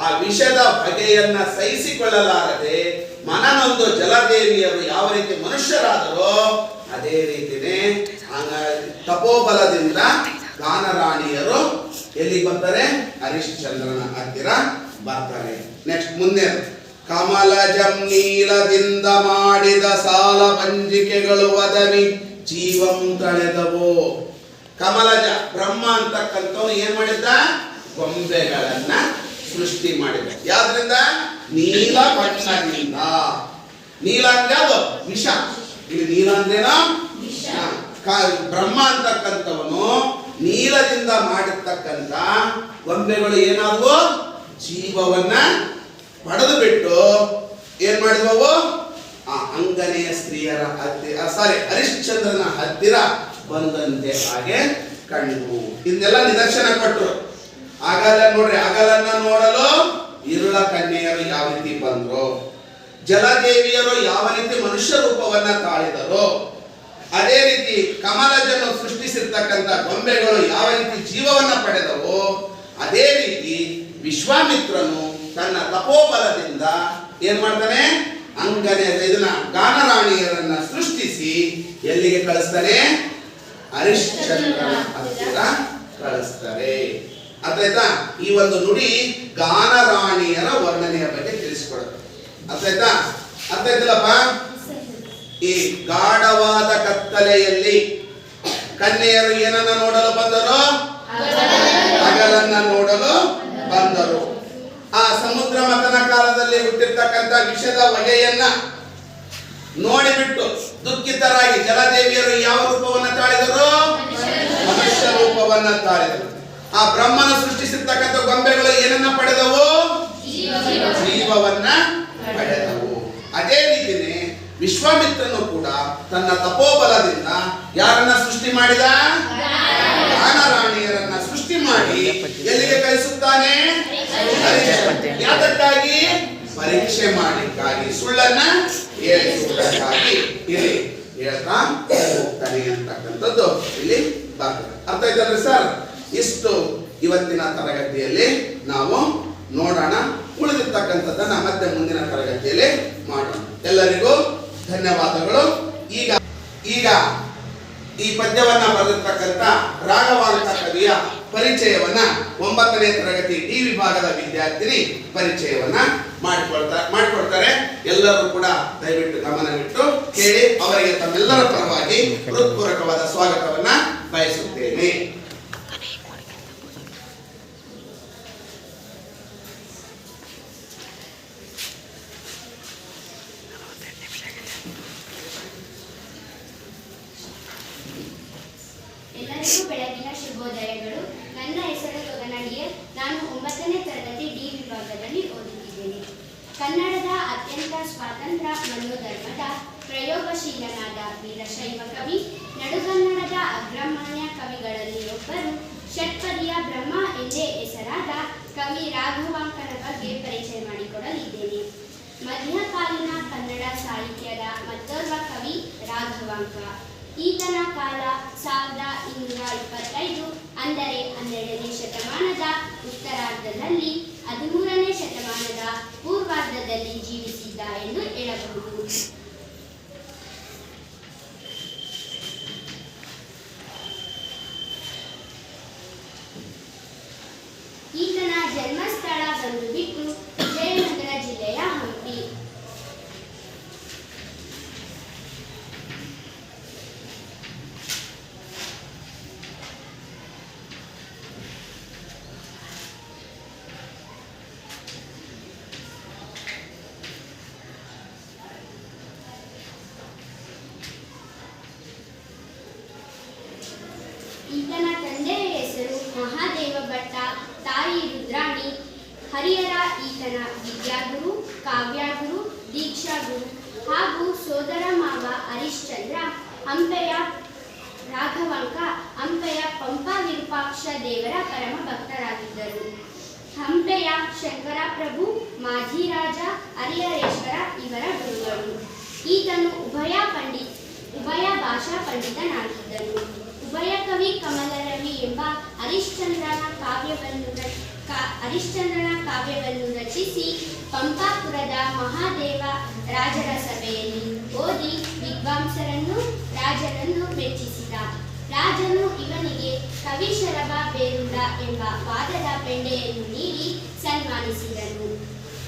ಆ ವಿಷದ ಬಗೆಯನ್ನ ಸಹಿಸಿಕೊಳ್ಳಲಾರದೆ ಮನನೊಂದು ಜಲದೇವಿಯರು ಯಾವ ರೀತಿ ಮನುಷ್ಯರಾದರೋ ಅದೇ ರೀತಿನೇ ತಪೋಬಲದಿಂದ ಗಾನರಾಣಿಯರು ಎಲ್ಲಿ ಬರ್ತಾರೆ? ಹರಿಶ್ಚಂದ್ರನ ಹತ್ತಿರ ಬರ್ತಾರೆ. ನೆಕ್ಸ್ಟ್ ಮುಂದೆ, ಕಮಲಜಂ ನೀಲದಿಂದ ಮಾಡಿದ ಸಾಲ ಪಂಜಿಕೆಗಳು ಒದವಿ ಜೀವಂ ತಳೆದವು. ಕಮಲಜ ಬ್ರಹ್ಮ ಅಂತಕ್ಕಂಥವನು ಏನ್ ಮಾಡಿದ್ದ? ಗೊಂಬೆಗಳನ್ನ ಸೃಷ್ಟಿ ಮಾಡಿದ. ಯಾವ್ದ್ರಿಂದ? ನೀಲ ಬಣ್ಣದಿಂದ. ನೀಲ ಅಂದ್ರೆ ಅದು ವಿಷ, ಇಲ್ಲಿ ನೀಲ ಅಂದ್ರೇನೋ ಬ್ರಹ್ಮ ಅಂತಕ್ಕಂಥವನು ನೀಲದಿಂದ ಮಾಡಿರ್ತಕ್ಕಂಥ ಗೊಂಬೆಗಳು ಏನಾದವು? ಜೀವವನ್ನ ಪಡೆದು ಬಿಟ್ಟು ಏನ್ ಮಾಡಿದವು? ಆ ಅಂಗನೆಯ ಸ್ತ್ರೀಯರ ಹತ್ತಿರ, ಹರಿಶ್ಚಂದ್ರನ ಹತ್ತಿರ ಬಂದಂತೆ ಹಾಗೆ ಕಂಡು. ಇದನ್ನೆಲ್ಲ ನಿದರ್ಶನ ಕೊಟ್ಟರು. ನೋಡ್ರಿ, ಹಗಲನ್ನ ನೋಡಲು ಇರುಳ ಕನ್ಯೆಯರು ಯಾವ ರೀತಿ ಬಂದ್ರು, ಜಲದೇವಿಯರು ಯಾವ ರೀತಿ ಮನುಷ್ಯ ರೂಪವನ್ನ ತಾಳಿದರು, ಅದೇ ರೀತಿ ಕಮಲಜನ್ನು ಸೃಷ್ಟಿಸಿರ್ತಕ್ಕಂಥ ಗೊಂಬೆಗಳು ಯಾವ ರೀತಿ ಜೀವವನ್ನ ಪಡೆದವು, ಅದೇ ರೀತಿ ವಿಶ್ವಾಮಿತ್ರನು ತನ್ನ ತಪೋಬಲದಿಂದ ಏನ್ ಮಾಡ್ತಾನೆ? ಅಂಗನೆ ಇದನ್ನ ಗಾನರಾಣಿಯರನ್ನ ಸೃಷ್ಟಿಸಿ ಎಲ್ಲಿಗೆ ಕಳಿಸ್ತಾನೆ? ಹರಿಶ್ಚಂದ್ರನ ಹತ್ತಿರ ಕಳಿಸ್ತಾರೆ. ಅರ್ಥಾಯ್ತಾ? ಈ ಒಂದು ನುಡಿ ಗಾನರಾಣಿಯರ ವರ್ಣನೆಯ ಬಗ್ಗೆ ತಿಳಿಸಿಕೊಡುತ್ತೆ. ಅರ್ಥಾಯ್ತಾ? ಅರ್ಥಾಯ್ತಲ್ಲಪ್ಪ? ಈ ಗಾಢವಾದ ಕತ್ತಲೆಯಲ್ಲಿ ಕನ್ಯೆಯರು ಏನನ್ನ ನೋಡಲು ಬಂದರು? ಹಗಲನ್ನ ನೋಡಲು ಬಂದರು. ಆ ಸಮುದ್ರ ಮಥನ ಕಾಲದಲ್ಲಿ ಹುಟ್ಟಿರ್ತಕ್ಕಂಥ ವಿಷದ ಹೊಗೆಯನ್ನ ನೋಡಿಬಿಟ್ಟು ದುಃಖಿತರಾಗಿ ಜಲದೇವಿಯರು ಯಾವ ರೂಪವನ್ನ ತಾಳಿದರು? ಮನುಷ್ಯ ರೂಪವನ್ನ ತಾಳಿದರು. ಆ ಬ್ರಹ್ಮನ ಸೃಷ್ಟಿಸಿರ್ತಕ್ಕಂಥ ಗೊಂಬೆಗಳು ಏನನ್ನ ಪಡೆದವು? ಜೀವವನ್ನ ಪಡೆದವು. ಅದೇ ರೀತಿನೇ ವಿಶ್ವಾಮಿತ್ರನು ಕೂಡ ತನ್ನ ತಪೋಬಲದಿಂದ ಯಾರನ್ನ ಸೃಷ್ಟಿ ಮಾಡಿದ? ಗಾನರಾಣಿಯರನ್ನ ಸೃಷ್ಟಿ ಮಾಡಿ ಎಲ್ಲಿಗೆ ಕಳಿಸುತ್ತಾನೆ? ಯಾತಕ್ಕಾಗಿ? ಪರೀಕ್ಷೆ ಮಾಡಲಿಕ್ಕಾಗಿ, ಸುಳ್ಳನ್ನ ಹೇಳಿಸುವುದಕ್ಕಾಗಿ ಇಲ್ಲಿ ಹೇಳ್ತಾ ಹೋಗ್ತಾನೆ ಅಂತಕ್ಕಂಥದ್ದು ಇಲ್ಲಿ ಬರ್ತದೆ. ಅರ್ಥ ಆಯ್ತಲ್ರಿ ಸರ್? ಇಷ್ಟು ಇವತ್ತಿನ ತರಗತಿಯಲ್ಲಿ ನಾವು ನೋಡೋಣ. ಉಳಿದಿರ್ತಕ್ಕಂಥದ್ದನ್ನ ಮತ್ತೆ ಮುಂದಿನ ತರಗತಿಯಲ್ಲಿ ಮಾಡೋಣ. ಎಲ್ಲರಿಗೂ ಧನ್ಯವಾದಗಳು. ಈಗ ಈ ಪದ್ಯವನ್ನ ಬರೆದಿರ್ತಕ್ಕಂಥ ರಾಘವಾಂಕ ಕವಿಯ ಪರಿಚಯವನ್ನ 9ನೇ ತರಗತಿ ಡಿ ವಿಭಾಗದ ವಿದ್ಯಾರ್ಥಿನಿ ಪರಿಚಯವನ್ನ ಮಾಡಿಕೊಡ್ತಾರೆ. ಎಲ್ಲರೂ ಕೂಡ ದಯವಿಟ್ಟು ಗಮನವಿಟ್ಟು ಕೇಳಿ ಅವರಿಗೆ ತಮ್ಮೆಲ್ಲರ ಪರವಾಗಿ ಹೃತ್ಪೂರ್ವಕವಾದ ಸ್ವಾಗತವನ್ನ ಬಯಸುತ್ತೇನೆ. ಎಲ್ಲರಿಗೂ ಬೆಳಗಿನ ಶುಭೋದಯಗಳು. ನನ್ನ ಹೆಸರು ಗಗನಡಿಯರ್. ನಾನು 9ನೇ ತರಗತಿ ಡಿ ವಿಭಾಗದಲ್ಲಿ ಓದುತ್ತಿದ್ದೇನೆ. ಕನ್ನಡದ ಅತ್ಯಂತ ಸ್ವಾತಂತ್ರ್ಯ ಮನೋಧರ್ಮದ ಪ್ರಯೋಗಶೀಲನಾದ ವೀರಶೈವ ಕವಿ, ನಡುಗನ್ನಡದ ಅಗ್ರಮಾನ್ಯ ಕವಿಗಳಲ್ಲಿ ಒಬ್ಬರು, ಷಟ್ಪದಿಯ ಬ್ರಹ್ಮ ಎಂದೇ ಹೆಸರಾದ ಕವಿ ರಾಘವಾಂಕನ ಬಗ್ಗೆ ಪರಿಚಯ ಮಾಡಿಕೊಡಲಿದ್ದೇನೆ. ಮಧ್ಯಕಾಲೀನ ಕನ್ನಡ ಸಾಹಿತ್ಯದ ಮತ್ತೋರ್ವ ಕವಿ ರಾಘವಾಂಕ. ಈತನ ಕಾಲ 1225, ಅಂದರೆ 12ನೇ ಶತಮಾನದ ಉತ್ತರಾರ್ಧದಲ್ಲಿ 13ನೇ ಶತಮಾನದ ಪೂರ್ವಾರ್ಧದಲ್ಲಿ ಜೀವಿಸಿದ್ದ ಎಂದು ಹೇಳಬಹುದು. ಈತನ ಜನ್ಮಸ್ಥಳ ಬಂದು ಬಿಟ್ಟು ವಿಜಯನಗರ ಜಿಲ್ಲೆಯ ಹಂಪಿ. ಈತನ ತಂದೆಯ ಹೆಸರು ಭಟ್ಟ, ತಾಯಿ ರುದ್ರಾಣಿ, ಹರಿಹರ ಈತನ ವಿದ್ಯಾಗುರು, ಕಾವ್ಯಗುರು, ದೀಕ್ಷಾಗುರು ಹಾಗೂ ಸೋದರ ಮಾವ ಹರಿಶ್ಚಂದ್ರ, ಹಂಪೆಯ ರಾಘವಾಂಕ, ಹಂಪೆಯ ಪಂಪ ವಿರೂಪಾಕ್ಷ ದೇವರ ಪರಮ ಭಕ್ತರಾಗಿದ್ದರು. ಹಂಪೆಯ ಶಂಕರಪ್ರಭು, ಮಾಜಿರಾಜ, ಹರಿಹರೇಶ್ವರ ಇವರ ಗುರುಗಳು. ಈತನು ಉಭಯ ಭಾಷಾ ಪಂಡಿತನಾಗಿದ್ದನು. ಉಭಯ ಕವಿ ಕಮಲರವಿ ಎಂಬ ಹರಿಶ್ಚಂದ್ರನ ಕಾವ್ಯವನ್ನು ರಚಿಸಿ ಪಂಪಾಪುರದ ಮಹಾದೇವ ರಾಜರ ಸಭೆಯಲ್ಲಿ ಓದಿ ವಿದ್ವಾಂಸರನ್ನು ರಾಜನನ್ನು ಮೆಚ್ಚಿಸಿದ. ರಾಜನು ಇವನಿಗೆ ಕವಿ ಶರಭ ಬೇರುಂಡ ಎಂಬ ವಾದದ ಪೆಂಡೆಯನ್ನು ನೀಡಿ ಸನ್ಮಾನಿಸಿದನು.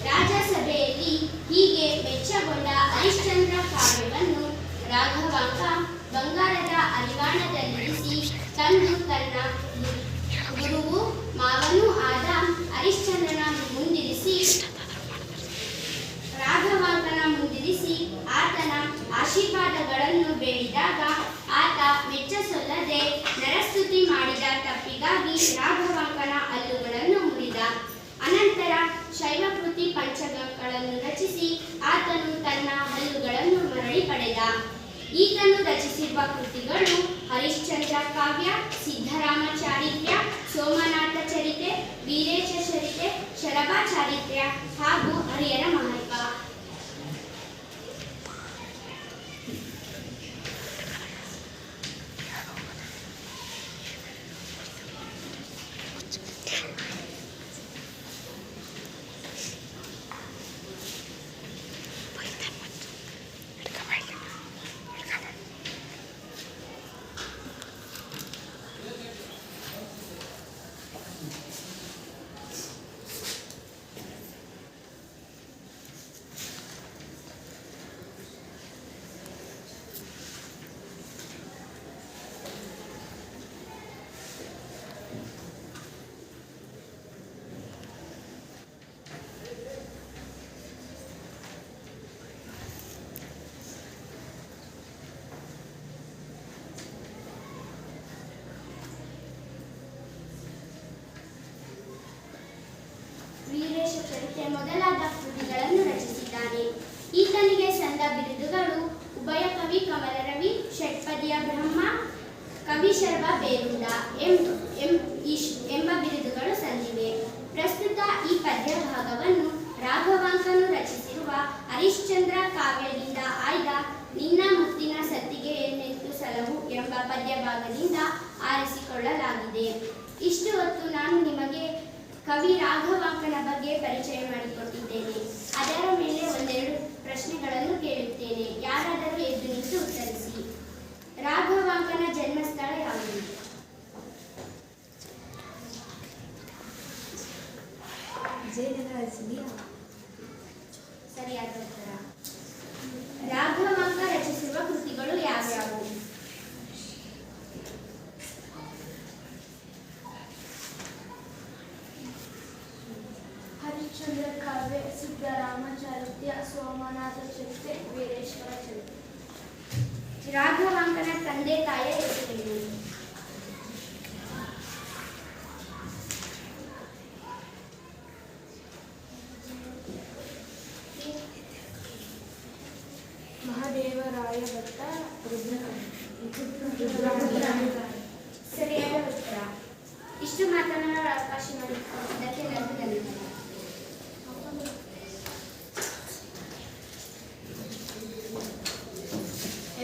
ರಾಜಸಭೆಯಲ್ಲಿ ಹೀಗೆ ಮೆಚ್ಚಗೊಂಡ ಹರಿಶ್ಚಂದ್ರ ಕಾವ್ಯವನ್ನು ರಾಘವಾಂಕ ಬಂಗಾರದ ಅರಿವಾಣದಲ್ಲಿರಿಸಿ ತಂದು ತನ್ನ ಗುರುವು ಮಾವನೂ ಆದ ಹರಿಶ್ಚಂದ್ರನ ರಾಘವಾಂಕನ ಮುಂದಿರಿಸಿ ಆತನ ಆಶೀರ್ವಾದಗಳನ್ನು ಬೇಡಿದಾಗ ಆತ ಮೆಚ್ಚಸೊಲ್ಲದೆ ನರಸ್ತುತಿ ಮಾಡಿದ ತಪ್ಪಿಗಾಗಿ ರಾಘವಾಂಕನ ಹಲ್ಲುಗಳನ್ನು ಮುರಿದ. ಅನಂತರ ಶೈವಕೃತಿ ಪಂಚಕಗಳನ್ನು ರಚಿಸಿ ಆತನು ತನ್ನ ಹಲ್ಲುಗಳನ್ನು ಮರಳಿ ಪಡೆದ. ಈತನು ರಚಿಸಿರುವ ಕೃತಿಗಳು ಹರಿಶ್ಚಂದ್ರ ಕಾವ್ಯ, ಸಿದ್ಧರಾಮ ಚಾರಿತ್ರ್ಯ, ಸೋಮನಾಥ ಚರಿತೆ, ವೀರೇಶ ಚರಿತೆ, ಶರಭ ಚಾರಿತ್ರ್ಯ ಹಾಗೂ ಹರಿಹರ ಮಹತ್ವ. ವೀರೇಶ ಚರಿತೆ ಮೊದಲಾದ ಕೃತಿಗಳನ್ನು ರಚಿಸಿದ್ದಾನೆ. ಈತನಿಗೆ ಸಂದ ಬಿರುದುಗಳು ಉಭಯ ಕವಿ ಕಮಲರವಿ, ಷಟ್ಪದಿಯ ಬ್ರಹ್ಮ, ಕವಿ ಶರಭ ಬೇರುಂಡ ಎಂಬ ಬಿರುದುಗಳು ಸಂದಿವೆ. ಪ್ರಸ್ತುತ ಈ ಪದ್ಯ ಭಾಗವನ್ನು ರಾಘವಾಂಕನು ರಚಿಸಿರುವ ಹರಿಶ್ಚಂದ್ರ ಕಾವ್ಯದಿಂದ ಆಯ್ದ ನಿನ್ನ ಮುತ್ತಿನ ಸತ್ತಿಗೆ ನೆತ್ತು ಸಲಹು ಎಂಬ ಪದ್ಯ ಭಾಗದಿಂದ ಆರಿಸಿಕೊಳ್ಳಲಾಗಿದೆ. ಇಷ್ಟು ಹೊತ್ತು ನಾನು ನಿಮಗೆ ಕವಿ ರಾಘವಾಂಕನ ಬಗ್ಗೆ ಪರಿಚಯ ಮಾಡಿಕೊಟ್ಟಿದ್ದೇನೆ. ಅದರ ಮೇಲೆ ಒಂದೆರಡು ಪ್ರಶ್ನೆಗಳನ್ನು ಕೇಳುತ್ತೇನೆ. ಯಾರಾದರೂ ಎದ್ದು ನಿಂತು ಉತ್ತರಿಸಿ. ರಾಘವಾಂಕನ ಜನ್ಮಸ್ಥಳ ಯಾವುದು? ಸರಿಯಾದ ಉತ್ತರ. ರಾಘವಾಂಕ ರಚಿಸಿರುವ ಕೃತಿಗಳು ಯಾವ್ಯಾವು? ಹರಿಶ್ಚಂದ್ರ ಕಾವ್ಯ, ಸಿದ್ಧರಾಮ ಚಾರಿತ್ರ್ಯ, ಸೋಮನಾಥ ಚರಿತ್ರೆ, ವೀರೇಶ್ವರ ಚರಿತ್ರೆ. ರಾಘವಾಂಕನ ತಂದೆ ತಾಯಿಯ ಹೆಸರೇನು? ಮಹಾದೇವರಾಯ ಭಟ್ಟ, ಸರಿಯಾದ ಉತ್ತರ. ಇಷ್ಟು ಮಾತನಾಡಲು ಅವಕಾಶ ಮಾಡಿದ್ದಕ್ಕೆ ಧನ್ಯವಾದ.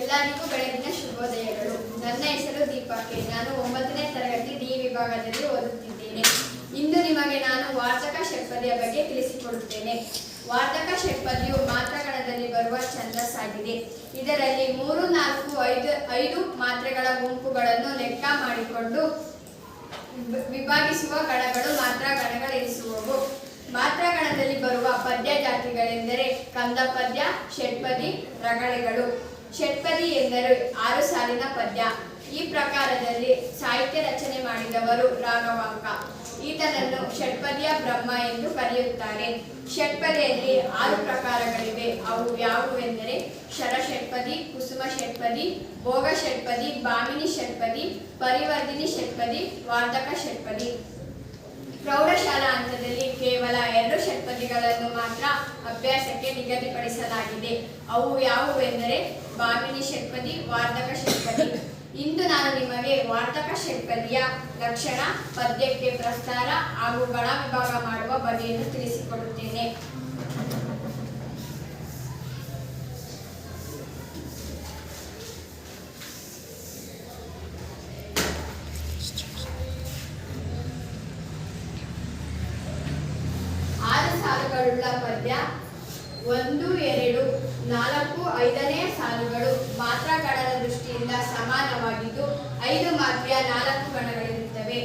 ಎಲ್ಲರಿಗೂ ಬೆಳಗಿನ ಶುಭೋದಯಗಳು. ನನ್ನ ಹೆಸರು ದೀಪಾಕೆ. ನಾನು 9ನೇ ತರಗತಿ ಡಿ ವಿಭಾಗದಲ್ಲಿ ಓದುತ್ತಿದ್ದೇನೆ. ಇಂದು ನಿಮಗೆ ನಾನು ವಾರ್ತಕ ಷಟ್ಪದಿಯ ಬಗ್ಗೆ ತಿಳಿಸಿಕೊಡುತ್ತೇನೆ. ವಾರ್ತಕ ಷಟ್ಪದಿಯು ಮಾತ್ರಗಣದಲ್ಲಿ ಬರುವ ಛಂದಸ್ಸಾಗಿದೆ. ಇದರಲ್ಲಿ 3, 4, 5 ಮಾತ್ರೆಗಳ ಗುಂಪುಗಳನ್ನು ಲೆಕ್ಕ ಮಾಡಿಕೊಂಡು ವಿಭಾಗಿಸುವ ಗಣಗಳು ಮಾತ್ರ ಗಣಗಳೆನಿಸುವವು. ಮಾತ್ರಗಣದಲ್ಲಿ ಬರುವ ಪದ್ಯ ಜಾತಿಗಳೆಂದರೆ ಕಂದ ಪದ್ಯ, ಷಟ್ಪದಿ, ರಗಳೆಗಳು. ಷಟ್ಪದಿ ಎಂದರೆ 6 ಸಾಲಿನ ಪದ್ಯ. ಈ ಪ್ರಕಾರದಲ್ಲಿ ಸಾಹಿತ್ಯ ರಚನೆ ಮಾಡಿದವರು ರಾಘವಾಂಕ. ಈತನನ್ನು ಷಟ್ಪದಿಯ ಬ್ರಹ್ಮ ಎಂದು ಕರೆಯುತ್ತಾರೆ. ಷಟ್ಪದಿಯಲ್ಲಿ 6 ಪ್ರಕಾರಗಳಿವೆ. ಅವು ಯಾವುವೆಂದರೆ ಶರ ಷಟ್ಪದಿ, ಕುಸುಮ ಷಟ್ಪದಿ, ಭೋಗ ಷಟ್ಪದಿ, ಭಾಮಿನಿ ಷಟ್ಪದಿ, ಪರಿವರ್ಧಿನಿ ಷಟ್ಪದಿ, ವಾರ್ತಕ ಷಟ್ಪದಿ. ಪ್ರೌಢಶಾಲಾ ಹಂತದಲ್ಲಿ ಕೇವಲ 2 ಷಟ್ಪದಿಗಳನ್ನು ಮಾತ್ರ ಅಭ್ಯಾಸಕ್ಕೆ ನಿಗದಿಪಡಿಸಲಾಗಿದೆ. ಅವು ಯಾವುವೆಂದರೆ ಭಾಮಿನಿ ಷಟ್ಪದಿ, ವಾರ್ಧಕ ಷಟ್ಪದಿ. ಇಂದು ನಾನು ನಿಮಗೆ ವಾರ್ಧಕ ಷಟ್ಪದಿಯ ಲಕ್ಷಣ, ಪದ್ಯಕ್ಕೆ ಪ್ರಸ್ತಾರ ಹಾಗೂ ಗಣ ವಿಭಾಗ ಮಾಡುವ ಬಗೆಯನ್ನು ತಿಳಿಸಿಕೊಡುತ್ತೇನೆ. ಸಾಲುಗಳುಳ್ಳ ಪದ್ಯ 1, 2, 4, 5ನೇ ಸಾಲುಗಳು ಮಾತ್ರಾಗಣದ ದೃಷ್ಟಿಯಿಂದ ಸಮಾನವಾಗಿದ್ದು 5 ಮಾತ್ರೆಯ 4 ಗಣಗಳಿರುತ್ತವೆ.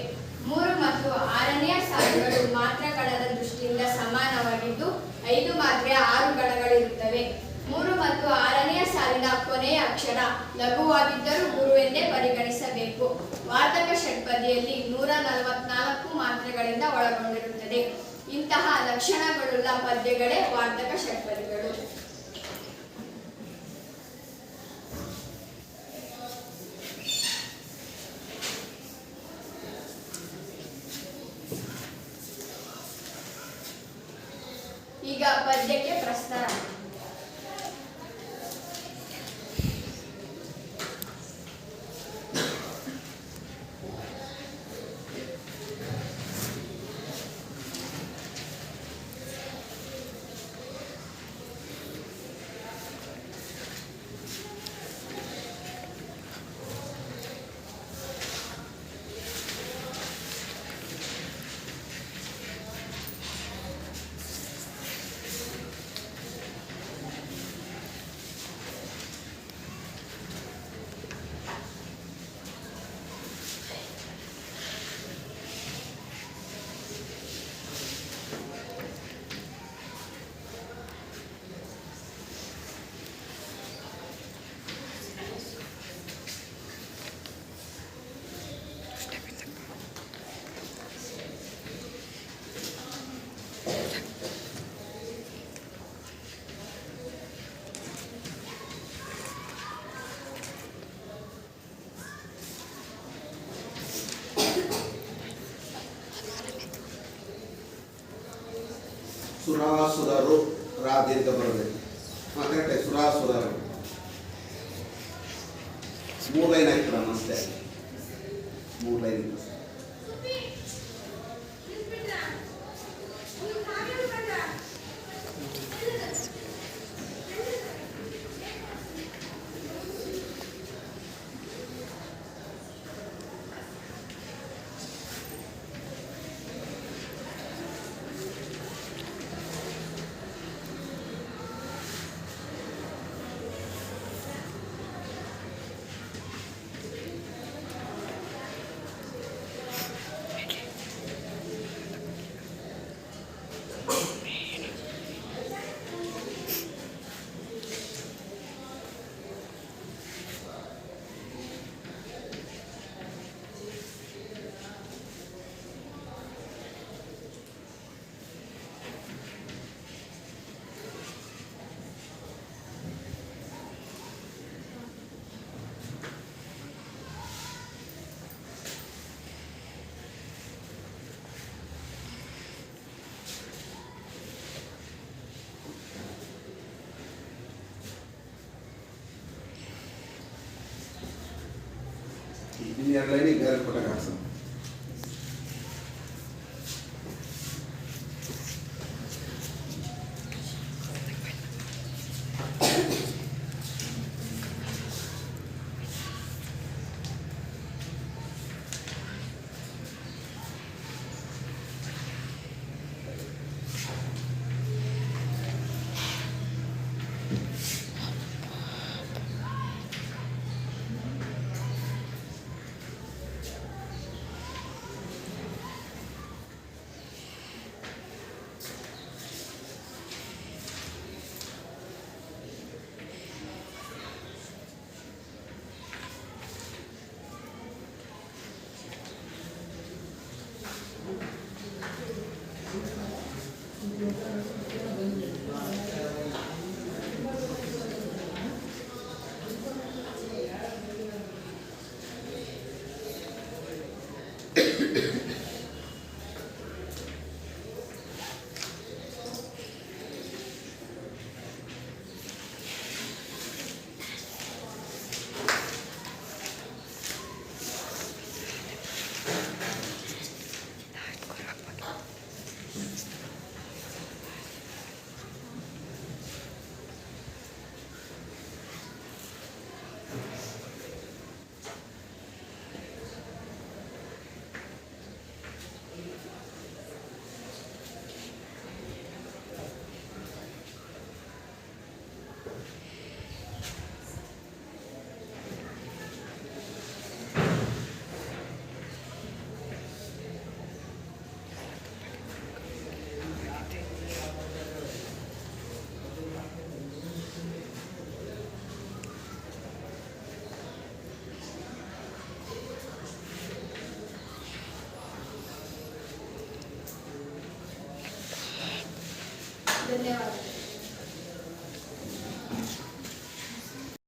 3 ಮತ್ತು 6ನೇ ಸಾಲುಗಳು ಮಾತ್ರಾಗಣದ ದೃಷ್ಟಿಯಿಂದ ಸಮಾನವಾಗಿದ್ದು 5 ಮಾತ್ರೆಯ 6 ಗಣಗಳಿರುತ್ತವೆ. 3 ಮತ್ತು 6ನೇ ಸಾಲಿನ ಕೊನೆಯ ಅಕ್ಷರ ಲಘುವಾಗಿದ್ದರೂ ಗುರುವೆಂದೇ ಪರಿಗಣಿಸಬೇಕು. ವಾರ್ಧಕ ಷಟ್ಪದಿಯಲ್ಲಿ 144 ಮಾತ್ರೆಗಳಿಂದ ಒಳಗೊಂಡಿರುತ್ತದೆ. ಇಂತಹ ಲಕ್ಷಣಗಳುಳ್ಳ ಪದ್ಯಗಳೇ ವಾರ್ಧಕ ಷಟ್ಪದಿಗಳು. ಈಗ ಪದ್ಯಕ್ಕೆ ಪ್ರಸ್ತಾರ. ಸುರಾಸುರರು ರಾಧೀರ್ಘ ಬರಬೇಕು. ಕರೆಕ್ಟೇ, ಸುರಾಸುರರು 3 ಲೈನ್ ಆಗ್ತದೆ ಅಷ್ಟೇ. 3 ಲೈನ್ ಇತ್ತು. ಇನ್ನು 2 ಲೈನಿಗೆ ಬೇರೆ ಕೊಟ್ಟಾಗ ಹಾಕ್ಸೋಣ. ಧನ್ಯವಾದ.